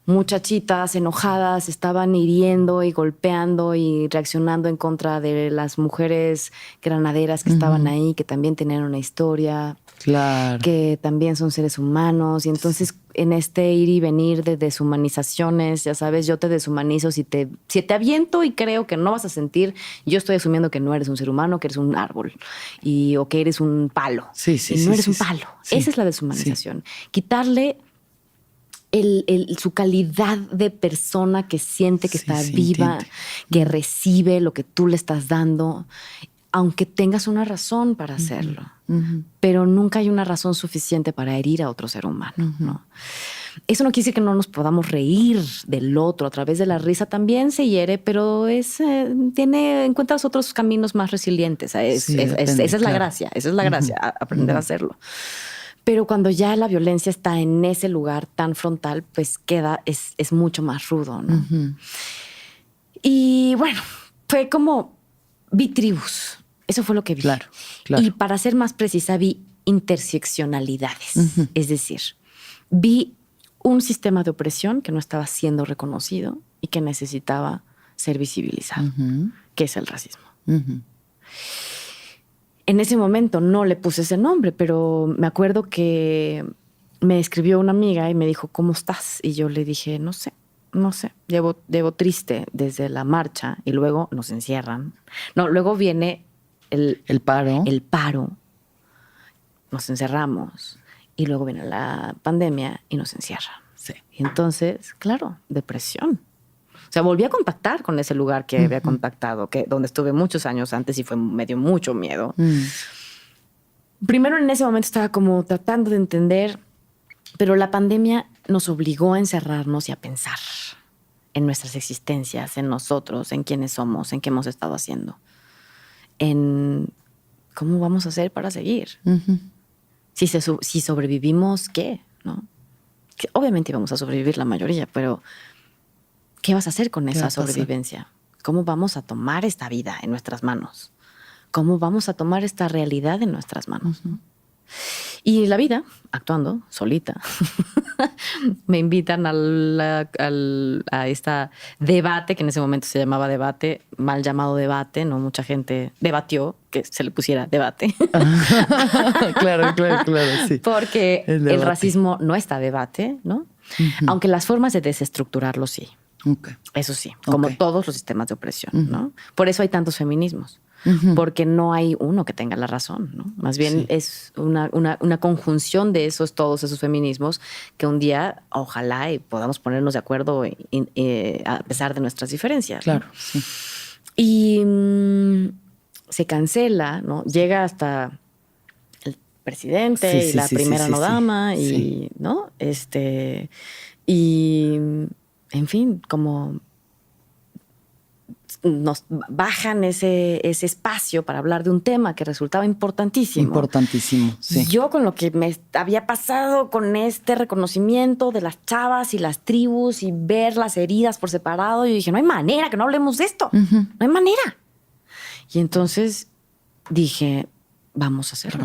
muchachitas enojadas estaban hiriendo y golpeando y reaccionando en contra de las mujeres granaderas que estaban ahí, que también tenían una historia. Claro. Que también son seres humanos. Y entonces en este ir y venir de deshumanizaciones, ya sabes, yo te deshumanizo si te aviento y creo que no vas a sentir, yo estoy asumiendo que no eres un ser humano, que eres un árbol o que eres un palo. Y no eres un palo. Esa es la deshumanización. Quitarle su calidad de persona que siente que está viva, que recibe lo que tú le estás dando, aunque tengas una razón para hacerlo. Pero nunca hay una razón suficiente para herir a otro ser humano, ¿no? Eso no quiere decir que no nos podamos reír del otro. A través de la risa también se hiere, pero encuentras otros caminos más resilientes. Esa es la gracia, aprender a hacerlo. Pero cuando ya la violencia está en ese lugar tan frontal, pues es mucho más rudo, ¿no? Y bueno, fue como vi tribus. Eso fue lo que vi. Claro. Y para ser más precisa, vi interseccionalidades. Es decir, vi un sistema de opresión que no estaba siendo reconocido y que necesitaba ser visibilizado, que es el racismo. En ese momento no le puse ese nombre, pero me acuerdo que me escribió una amiga y me dijo, ¿cómo estás? Y yo le dije, no sé. Llevo triste desde la marcha, y luego nos encierran. No, luego viene el paro. Nos encerramos, y luego viene la pandemia y nos encierran. Sí. Y entonces, claro, depresión. O sea, volví a contactar con ese lugar que había contactado, donde estuve muchos años antes y me dio mucho miedo. Primero en ese momento estaba como tratando de entender, pero la pandemia nos obligó a encerrarnos y a pensar en nuestras existencias, en nosotros, en quiénes somos, en qué hemos estado haciendo, en cómo vamos a hacer para seguir. Si sobrevivimos, ¿qué? ¿No? Que obviamente íbamos a sobrevivir la mayoría, pero ¿qué vas a hacer con esa sobrevivencia? ¿Cómo vamos a tomar esta vida en nuestras manos? ¿Cómo vamos a tomar esta realidad en nuestras manos? Y la vida, actuando solita, me invitan a este debate, que en ese momento se llamaba debate, mal llamado debate, no mucha gente debatió que se le pusiera debate. Claro, sí. Porque el racismo no está a debate, ¿no? Aunque las formas de desestructurarlo sí. Okay. Eso sí, como todos los sistemas de opresión, ¿no? Por eso hay tantos feminismos. Porque no hay uno que tenga la razón, ¿no? Más bien es una conjunción de todos esos feminismos que un día ojalá y podamos ponernos de acuerdo a pesar de nuestras diferencias. Claro, ¿no? sí. Y se cancela, ¿no? Llega hasta el presidente y la primera dama y, ¿no? Y, en fin, como nos bajan ese espacio para hablar de un tema que resultaba importantísimo. Importantísimo, sí. Yo con lo que me había pasado con este reconocimiento de las chavas y las tribus y ver las heridas por separado, yo dije, no hay manera que no hablemos de esto. No hay manera. Y entonces dije, vamos a hacerlo.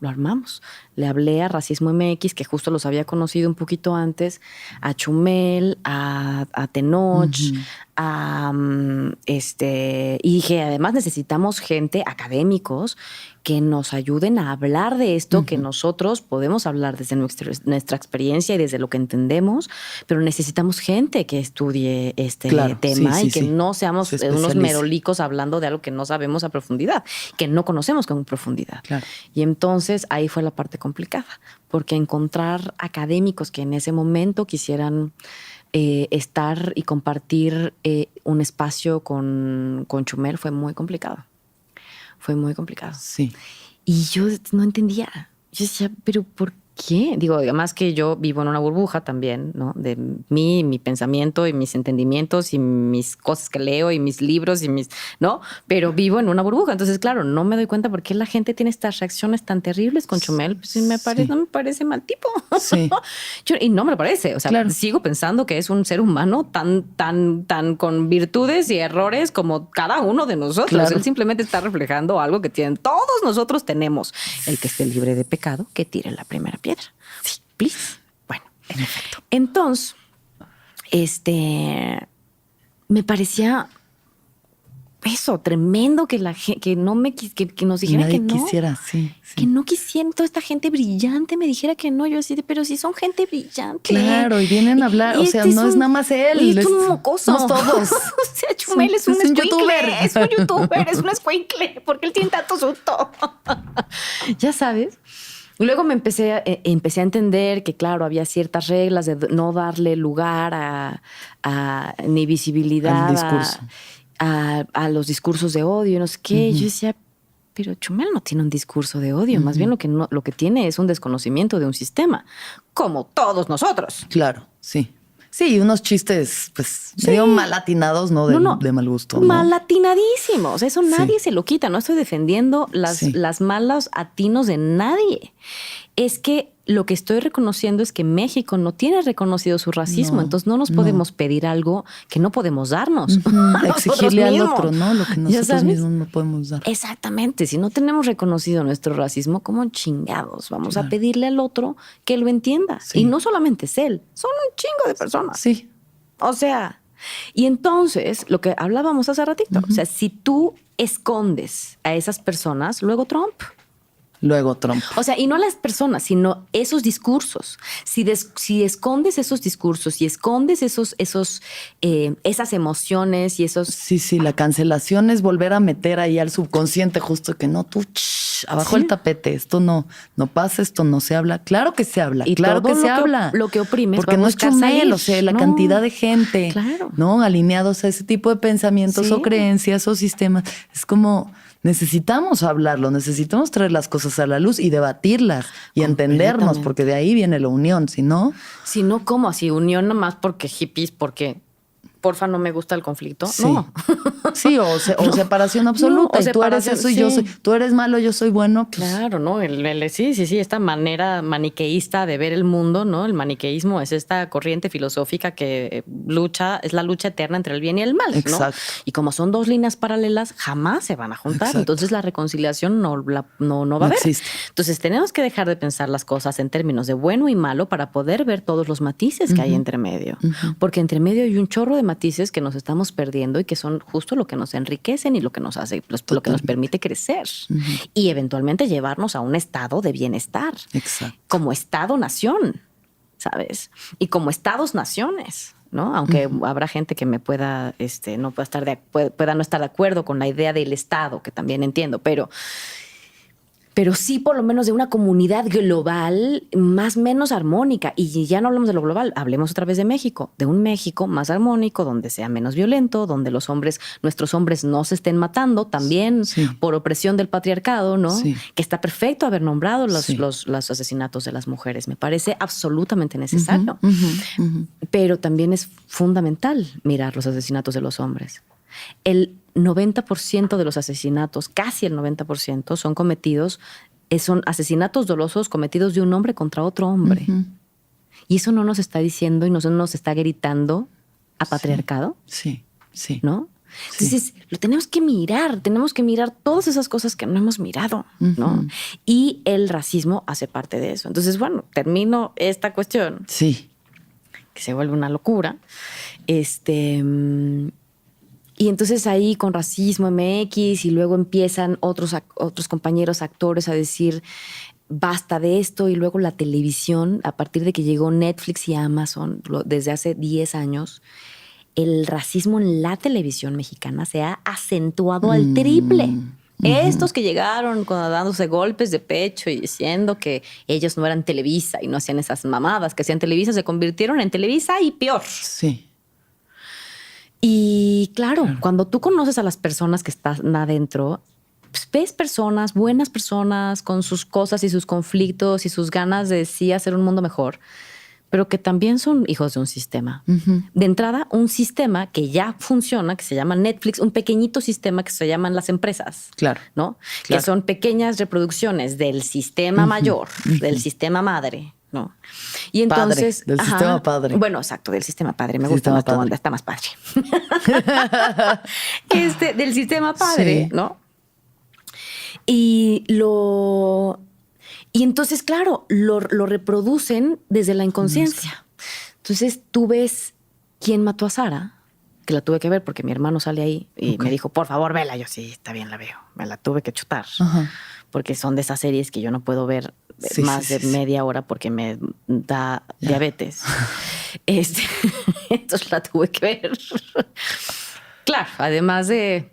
Lo armamos. Le hablé a Racismo MX, que justo los había conocido un poquito antes, a Chumel, a Tenoch, y dije, además necesitamos gente, académicos, que nos ayuden a hablar de esto, que nosotros podemos hablar desde nuestra experiencia y desde lo que entendemos, pero necesitamos gente que estudie este tema y que no seamos unos merolicos hablando de algo que no sabemos a profundidad, que no conocemos con profundidad. Claro. Y entonces ahí fue la parte complicada, porque encontrar académicos que en ese momento quisieran estar y compartir un espacio con Chumel fue muy complicado. Fue muy complicado. Sí. Y yo no entendía. Yo decía, ¿pero por qué? Digo, además que yo vivo en una burbuja también, ¿no? De mí, mi pensamiento y mis entendimientos y mis cosas que leo y mis libros y ¿no? Pero vivo en una burbuja. Entonces, claro, no me doy cuenta por qué la gente tiene estas reacciones tan terribles con Chumel. Pues no me parece mal tipo. Sí. Y no me lo parece. O sea, sigo pensando que es un ser humano tan con virtudes y errores como cada uno de nosotros. Claro. Él simplemente está reflejando algo que todos nosotros tenemos. El que esté libre de pecado, que tire la primera piedra. Sí, please. Bueno, en efecto. Entonces, me parecía eso, tremendo que que nos dijera que no. Quisiera, sí. Que no quisieran, toda esta gente brillante me dijera que no. Yo así pero si son gente brillante. Claro, y vienen a hablar, o sea, no es nada más él. Es un mocoso. Somos todos. O sea, Chumel es un youtuber. Es un youtuber, es un escuincle, porque él tiene tanto susto. Ya sabes. Luego empecé a entender que, claro, había ciertas reglas de no darle lugar ni visibilidad a los discursos de odio, no sé qué. Y yo decía, pero Chumel no tiene un discurso de odio. Más bien lo que tiene es un desconocimiento de un sistema, como todos nosotros. Claro, sí. Sí, unos chistes, pues, medio mal atinados, ¿no? De mal gusto. Mal atinadísimos. Eso nadie se lo quita. No estoy defendiendo las malas atinos de nadie. Es que lo que estoy reconociendo es que México no tiene reconocido su racismo. Entonces no nos podemos pedir algo que no podemos darnos. Exigirle al otro, ¿no? Lo que nosotros mismos no podemos dar. Exactamente. Si no tenemos reconocido nuestro racismo, ¿cómo chingados vamos a pedirle al otro que lo entienda? Sí. Y no solamente es él, son un chingo de personas. Sí. O sea, y entonces lo que hablábamos hace ratito, o sea, si tú escondes a esas personas, luego Trump. O sea, y no las personas, sino esos discursos. Si escondes esos discursos y escondes esas emociones y esos... Sí, la cancelación es volver a meter ahí al subconsciente justo que no, tú abajo Sí. el tapete, esto no pasa, esto no se habla. Claro que se habla, Y claro todo que se lo habla. lo que oprimes porque va a no es buscar chumel, salir. o sea, la No, cantidad de gente, claro. ¿no? Alineados a ese tipo de pensamientos Sí. o creencias o sistemas. Es como necesitamos hablarlo, necesitamos traer las cosas a la luz y debatirlas y entendernos, Completamente. porque de ahí viene la unión, si no, Si no, ¿cómo? Así, unión nomás porque hippies, porque porfa no me gusta el conflicto. sí. No. Sí, o separación absoluta. No, o y tú eres separación, eso y yo soy, sí. tú eres malo, yo soy bueno. Pues, Claro, ¿no? Sí, esta manera maniqueísta de ver el mundo, ¿no? El maniqueísmo es esta corriente filosófica que es la lucha eterna entre el bien y el mal, ¿no? Exacto. Y como son dos líneas paralelas, jamás se van a juntar. Exacto. Entonces la reconciliación no va a haber. existe. Entonces tenemos que dejar de pensar las cosas en términos de bueno y malo para poder ver todos los matices que hay entre medio. Porque entre medio hay un chorro de matices que nos estamos perdiendo y que son justo lo que nos enriquecen y lo que nos hace, lo que nos permite crecer y eventualmente llevarnos a un estado de bienestar. Exacto. Como Estado-nación, ¿sabes? Y como Estados-naciones, ¿no? Aunque habrá gente que me pueda, no pueda pueda no estar de acuerdo con la idea del Estado, que también entiendo, pero sí por lo menos de una comunidad global más menos armónica. Y ya no hablamos de lo global, hablemos otra vez de México, de un México más armónico, donde sea menos violento, donde nuestros hombres no se estén matando también por opresión del patriarcado, ¿no? Sí. Que está perfecto haber nombrado Sí. los asesinatos de las mujeres. Me parece absolutamente necesario. Pero también es fundamental mirar los asesinatos de los hombres. El 90% de los asesinatos, casi el 90%, son asesinatos dolosos cometidos de un hombre contra otro hombre. Y eso no nos está diciendo y no nos está gritando a patriarcado, Sí, sí. ¿no? Entonces, lo tenemos que mirar todas esas cosas que no hemos mirado, ¿no? Y el racismo hace parte de eso. Entonces, bueno, termino esta cuestión, Sí. que se vuelve una locura, y entonces ahí con Racismo MX y luego empiezan otros compañeros actores a decir basta de esto, y luego la televisión, a partir de que llegó Netflix y Amazon desde hace 10 años, el racismo en la televisión mexicana se ha acentuado al triple. Estos que llegaron dándose golpes de pecho y diciendo que ellos no eran Televisa y no hacían esas mamadas que hacían Televisa, se convirtieron en Televisa y peor. Sí. Y claro, cuando tú conoces a las personas que están adentro, pues ves personas, buenas personas, con sus cosas y sus conflictos y sus ganas de sí hacer un mundo mejor, pero que también son hijos de un sistema. De entrada, un sistema que ya funciona, que se llama Netflix, un pequeñito sistema que se llaman las empresas. Claro. ¿No? Claro. Que son pequeñas reproducciones del sistema mayor, del sistema madre. ¿No? Y entonces. Padre, del sistema padre. Bueno, exacto, del sistema padre. Me Sistema gusta más tu padre. onda, está más padre. Del sistema padre, Sí. ¿no? Y entonces, claro, lo reproducen desde la inconsciencia. Entonces tú ves quién mató a Sara, que la tuve que ver porque mi hermano sale ahí y me dijo, por favor, vela. Yo, sí, está bien, la veo. Me la tuve que chutar. Ajá. Porque son de esas series que yo no puedo ver Sí, más sí, de sí, media hora porque me da diabetes. Entonces la tuve que ver. Claro, además de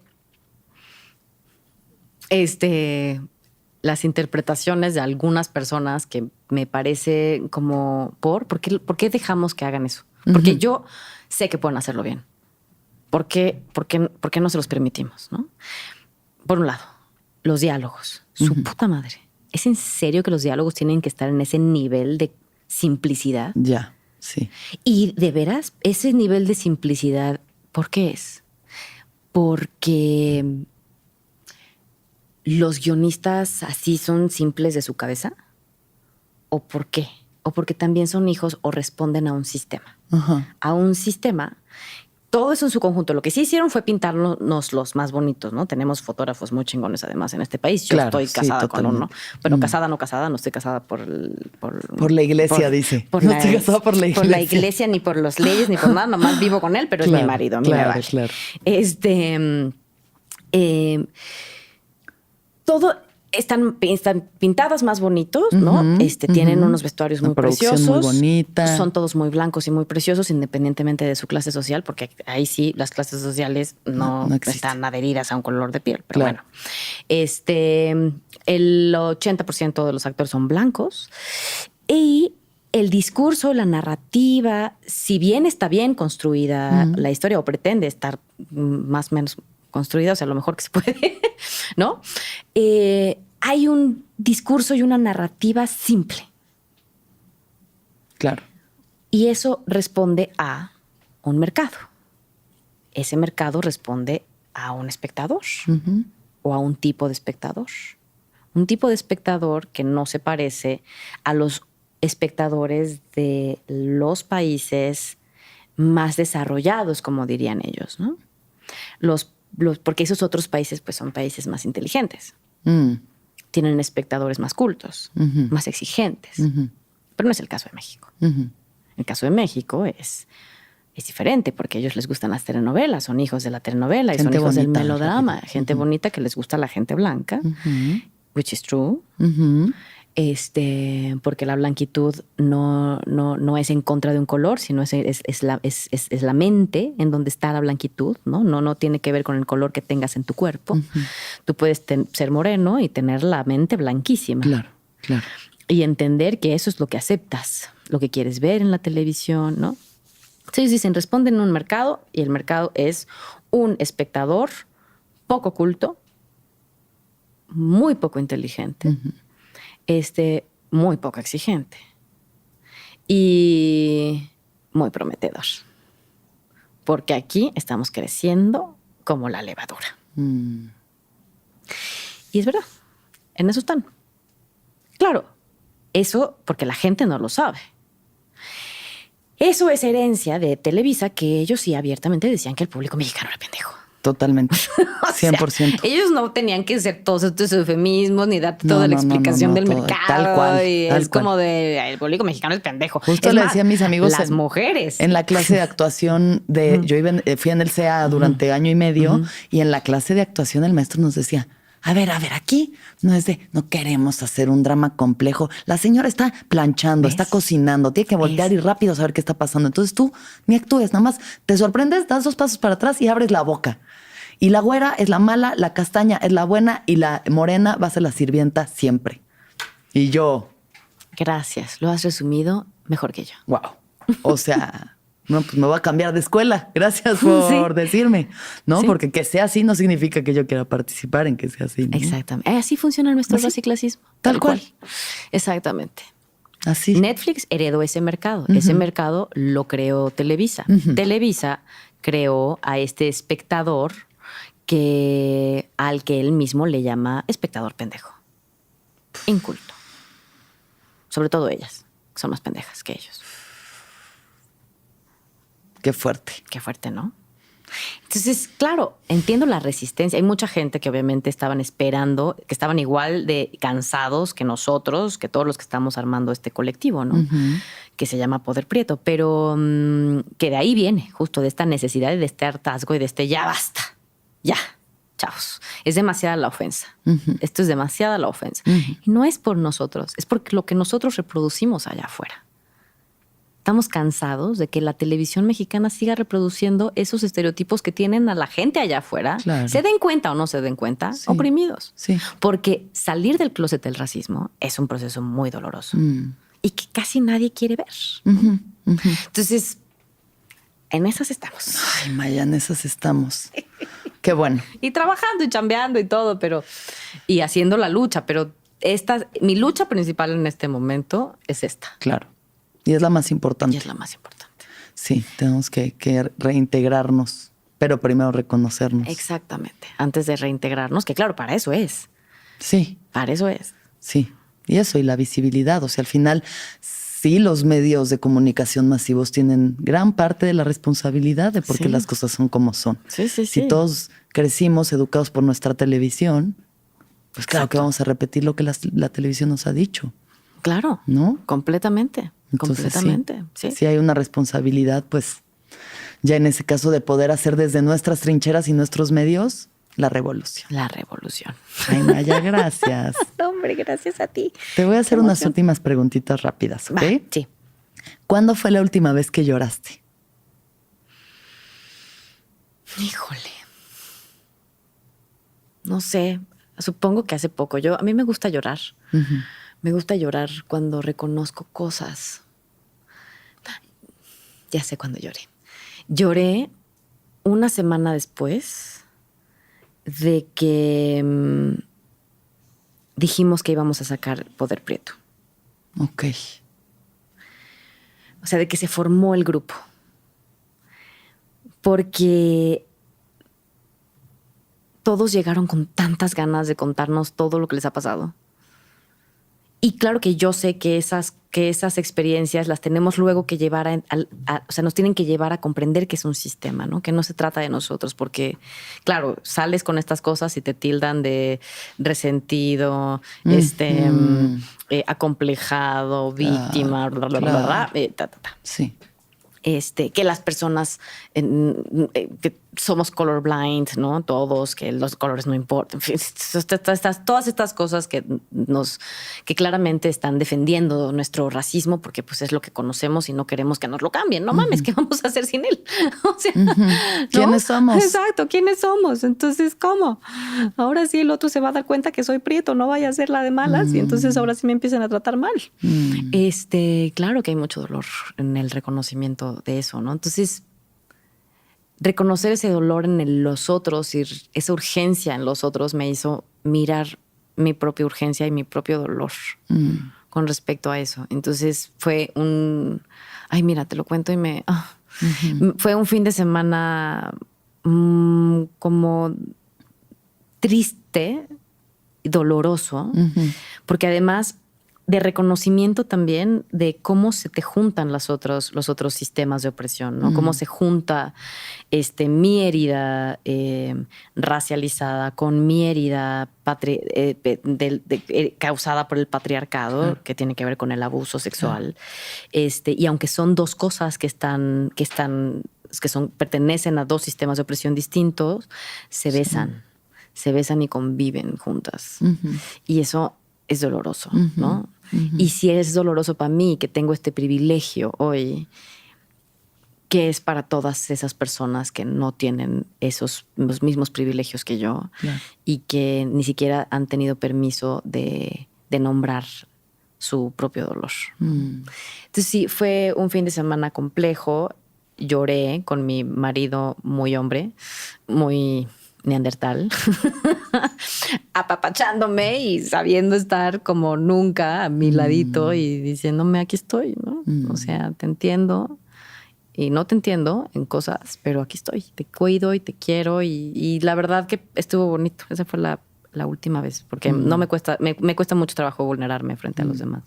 las interpretaciones de algunas personas que me parece como ¿por qué dejamos que hagan eso? Porque yo sé que pueden hacerlo bien. ¿Por qué no se los permitimos? ¿No? Por un lado, los diálogos. Su puta madre. ¿Es en serio que los diálogos tienen que estar en ese nivel de simplicidad? Ya, sí. Y de veras, ese nivel de simplicidad, ¿por qué es? Porque los guionistas así son simples de su cabeza. ¿O por qué? O porque también son hijos o responden a un sistema. Ajá. A un sistema. Todo eso en su conjunto. Lo que sí hicieron fue pintarnos los más bonitos, ¿no? Tenemos fotógrafos muy chingones además en este país. Yo Claro, estoy sí, casada con uno. totalmente. Pero casada, no estoy casada por la iglesia, dice. No estoy casada por la iglesia. Por la iglesia, ni por las leyes, ni por nada. Nomás vivo con él, pero es mi marido. A mí me vale. Claro. Todo están pintadas más bonitos, ¿no? Tienen unos vestuarios muy preciosos. Muy bonita. Son todos muy blancos y muy preciosos, independientemente de su clase social, porque ahí sí las clases sociales no están adheridas a un color de piel. Pero bueno, el 80% de los actores son blancos y el discurso, la narrativa, si bien está bien construida la historia o pretende estar más o menos construida, o sea, lo mejor que se puede, ¿no? Hay un discurso y una narrativa simple. Claro. Y eso responde a un mercado. Ese mercado responde a un espectador o a un tipo de espectador. Un tipo de espectador que no se parece a los espectadores de los países más desarrollados, como dirían ellos, ¿no? Porque esos otros países pues, son países más inteligentes. Tienen espectadores más cultos, más exigentes. Pero no es el caso de México. El caso de México es diferente porque a ellos les gustan las telenovelas, son hijos de la telenovela y son hijos del melodrama. Gente bonita que les gusta la gente blanca, which is true. Porque la blanquitud no es en contra de un color, sino es la mente en donde está la blanquitud, ¿no? No tiene que ver con el color que tengas en tu cuerpo. Tú puedes ser moreno y tener la mente blanquísima. Claro, claro. Y entender que eso es lo que aceptas, lo que quieres ver en la televisión, ¿no? Entonces dicen, responden en un mercado y el mercado es un espectador poco culto, muy poco inteligente, muy poco exigente y muy prometedor. Porque aquí estamos creciendo como la levadura. Y es verdad, en eso están. Claro, eso porque la gente no lo sabe. Eso es herencia de Televisa, que ellos sí abiertamente decían que el público mexicano era pendejo. Totalmente. 100%. Sea, ellos no tenían que ser todos estos eufemismos ni dar toda la explicación del mercado. Tal cual. Y es como de el público mexicano es pendejo. Justo es le más, decía a mis amigos. Las mujeres. En la clase de actuación yo fui en el CEA durante año y medio y en la clase de actuación el maestro nos decía, a ver, aquí no queremos hacer un drama complejo. La señora está planchando, está cocinando, tiene que voltear y rápido saber qué está pasando. Entonces tú ni actúes, nada más te sorprendes, das 2 pasos para atrás y abres la boca. Y la güera es la mala, la castaña es la buena y la morena va a ser la sirvienta siempre. Y yo... Gracias, lo has resumido mejor que yo. Wow. O sea... No, pues me voy a cambiar de escuela. Gracias por decirme. ¿No? Sí. Porque que sea así no significa que yo quiera participar en que sea así, ¿no? Exactamente. Así funciona nuestro raciclasismo. Tal cual. Exactamente. Así. Netflix heredó ese mercado. Ese mercado lo creó Televisa. Televisa creó a este espectador al que él mismo le llama espectador pendejo. Inculto. Sobre todo ellas, que son más pendejas que ellos. Qué fuerte. Qué fuerte, ¿no? Entonces, claro, entiendo la resistencia. Hay mucha gente que obviamente estaban esperando, que estaban igual de cansados que nosotros, que todos los que estamos armando este colectivo, ¿no? Que se llama Poder Prieto, pero que de ahí viene, justo de esta necesidad y de este hartazgo y de este ya basta, ya, chavos. Es demasiada la ofensa. Esto es demasiada la ofensa. Y no es por nosotros, es por lo que nosotros reproducimos allá afuera. Estamos cansados de que la televisión mexicana siga reproduciendo esos estereotipos que tienen a la gente allá afuera. Claro. Se den cuenta o no se den cuenta, oprimidos. Sí. Porque salir del clóset del racismo es un proceso muy doloroso y que casi nadie quiere ver. Entonces, en esas estamos. Ay, Maya, en esas estamos. Qué bueno. Y trabajando y chambeando y todo, y haciendo la lucha. Pero mi lucha principal en este momento es esta. Claro. Y es la más importante. Y es la más importante. Sí, tenemos que reintegrarnos, pero primero reconocernos. Exactamente. Antes de reintegrarnos, que claro, para eso es. Sí. Para eso es. Sí. Y eso, y la visibilidad. O sea, al final, sí, los medios de comunicación masivos tienen gran parte de la responsabilidad de por qué las cosas son como son. Sí. Si todos crecimos educados por nuestra televisión, pues claro que vamos a repetir lo que la televisión nos ha dicho. Claro. ¿No? Completamente. Entonces, completamente. Sí. Si hay una responsabilidad, pues ya en ese caso de poder hacer desde nuestras trincheras y nuestros medios, La revolución. La revolución. Ay, Maya, gracias. No, hombre, gracias a ti. Te voy a hacer unas últimas preguntitas rápidas, ¿ok? Va, sí. ¿Cuándo fue la última vez que lloraste? Híjole. No sé. Supongo que hace poco. A mí me gusta llorar. Uh-huh. Me gusta llorar cuando reconozco cosas. Ya sé cuándo lloré. Lloré una semana después de que dijimos que íbamos a sacar Poder Prieto. Ok. O sea, de que se formó el grupo. Porque todos llegaron con tantas ganas de contarnos todo lo que les ha pasado. Y claro que yo sé que esas experiencias las tenemos luego que llevar o sea, nos tienen que llevar a comprender que es un sistema, ¿no? Que no se trata de nosotros, porque, claro, sales con estas cosas y te tildan de resentido, acomplejado, víctima, Sí. Que las personas que somos colorblind, ¿no? Todos, que los colores no importan. Todas estas cosas que claramente están defendiendo nuestro racismo porque pues es lo que conocemos y no queremos que nos lo cambien. No mames, ¿qué vamos a hacer sin él? O sea, ¿no? ¿Quiénes somos? Exacto, ¿quiénes somos? Entonces, ¿cómo? Ahora sí el otro se va a dar cuenta que soy prieto, no vaya a ser la de malas y entonces ahora sí me empiezan a tratar mal. Claro que hay mucho dolor en el reconocimiento de eso, ¿no? Entonces, reconocer ese dolor en los otros y esa urgencia en los otros me hizo mirar mi propia urgencia y mi propio dolor con respecto a eso. Entonces fue ay, mira, te lo cuento y fue un fin de semana como triste y doloroso, porque además de reconocimiento también de cómo se te juntan los otros sistemas de opresión, ¿no? Cómo se junta mi herida racializada con mi herida causada por el patriarcado, que tiene que ver con el abuso sexual. Y aunque son dos cosas que pertenecen a dos sistemas de opresión distintos, se besan y conviven juntas. Y eso es doloroso, ¿no? Y si es doloroso para mí, que tengo este privilegio hoy, ¿qué es para todas esas personas que no tienen los mismos privilegios que yo y que ni siquiera han tenido permiso de nombrar su propio dolor? Entonces sí, fue un fin de semana complejo. Lloré con mi marido muy hombre, muy neandertal, apapachándome y sabiendo estar como nunca a mi ladito y diciéndome aquí estoy, ¿no? O sea, te entiendo y no te entiendo en cosas, pero aquí estoy, te cuido y te quiero y la verdad que estuvo bonito. Esa fue la última vez, porque no me cuesta mucho trabajo vulnerarme frente a los demás.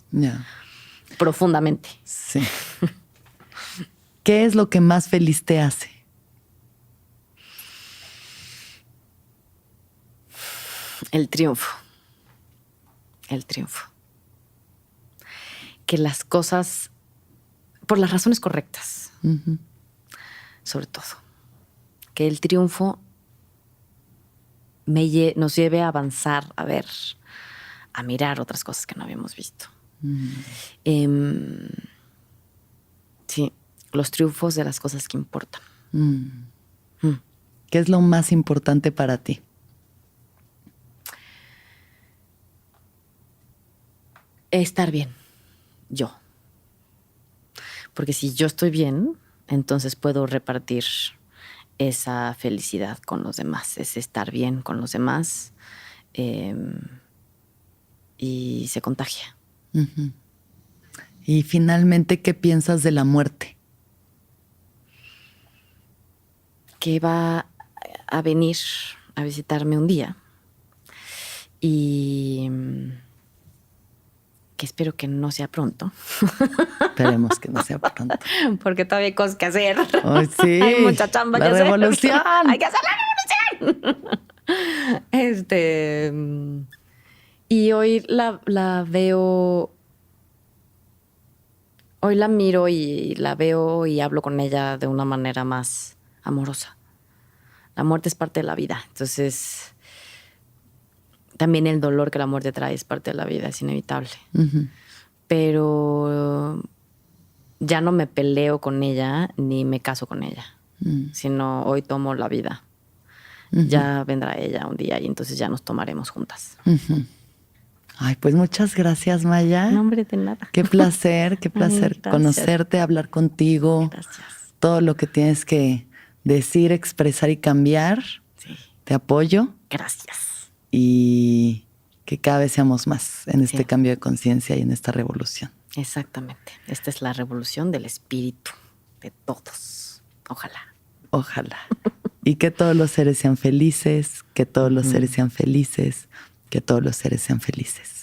Profundamente. Sí. ¿Qué es lo que más feliz te hace? El triunfo. El triunfo. Que las cosas, por las razones correctas, sobre todo, que el triunfo nos lleve a avanzar, a mirar otras cosas que no habíamos visto. Sí, los triunfos de las cosas que importan. ¿Qué es lo más importante para ti? Estar bien, yo. Porque si yo estoy bien, entonces puedo repartir esa felicidad con los demás, es estar bien con los demás y se contagia. Y finalmente, ¿qué piensas de la muerte? Que va a venir a visitarme un día y que espero que no sea pronto. Esperemos que no sea pronto. Porque todavía hay cosas que hacer. Oh, sí. Hay mucha chamba que hacer. La revolución. Hay que hacer la revolución. Y hoy la veo, hoy la miro y la veo y hablo con ella de una manera más amorosa. La muerte es parte de la vida. Entonces, también el dolor que la muerte trae es parte de la vida, es inevitable. Pero ya no me peleo con ella ni me caso con ella, sino hoy tomo la vida. Ya vendrá ella un día y entonces ya nos tomaremos juntas. Ay, pues muchas gracias, Maya. No, hombre, de nada. Qué placer Ay, conocerte, hablar contigo. Gracias. Todo lo que tienes que decir, expresar y cambiar. Sí. Te apoyo. Gracias. Y que cada vez seamos más en este cambio de conciencia y en esta revolución. Exactamente. Esta es la revolución del espíritu de todos. Ojalá. Ojalá. Y que todos los seres sean felices, que todos los seres sean felices, que todos los seres sean felices.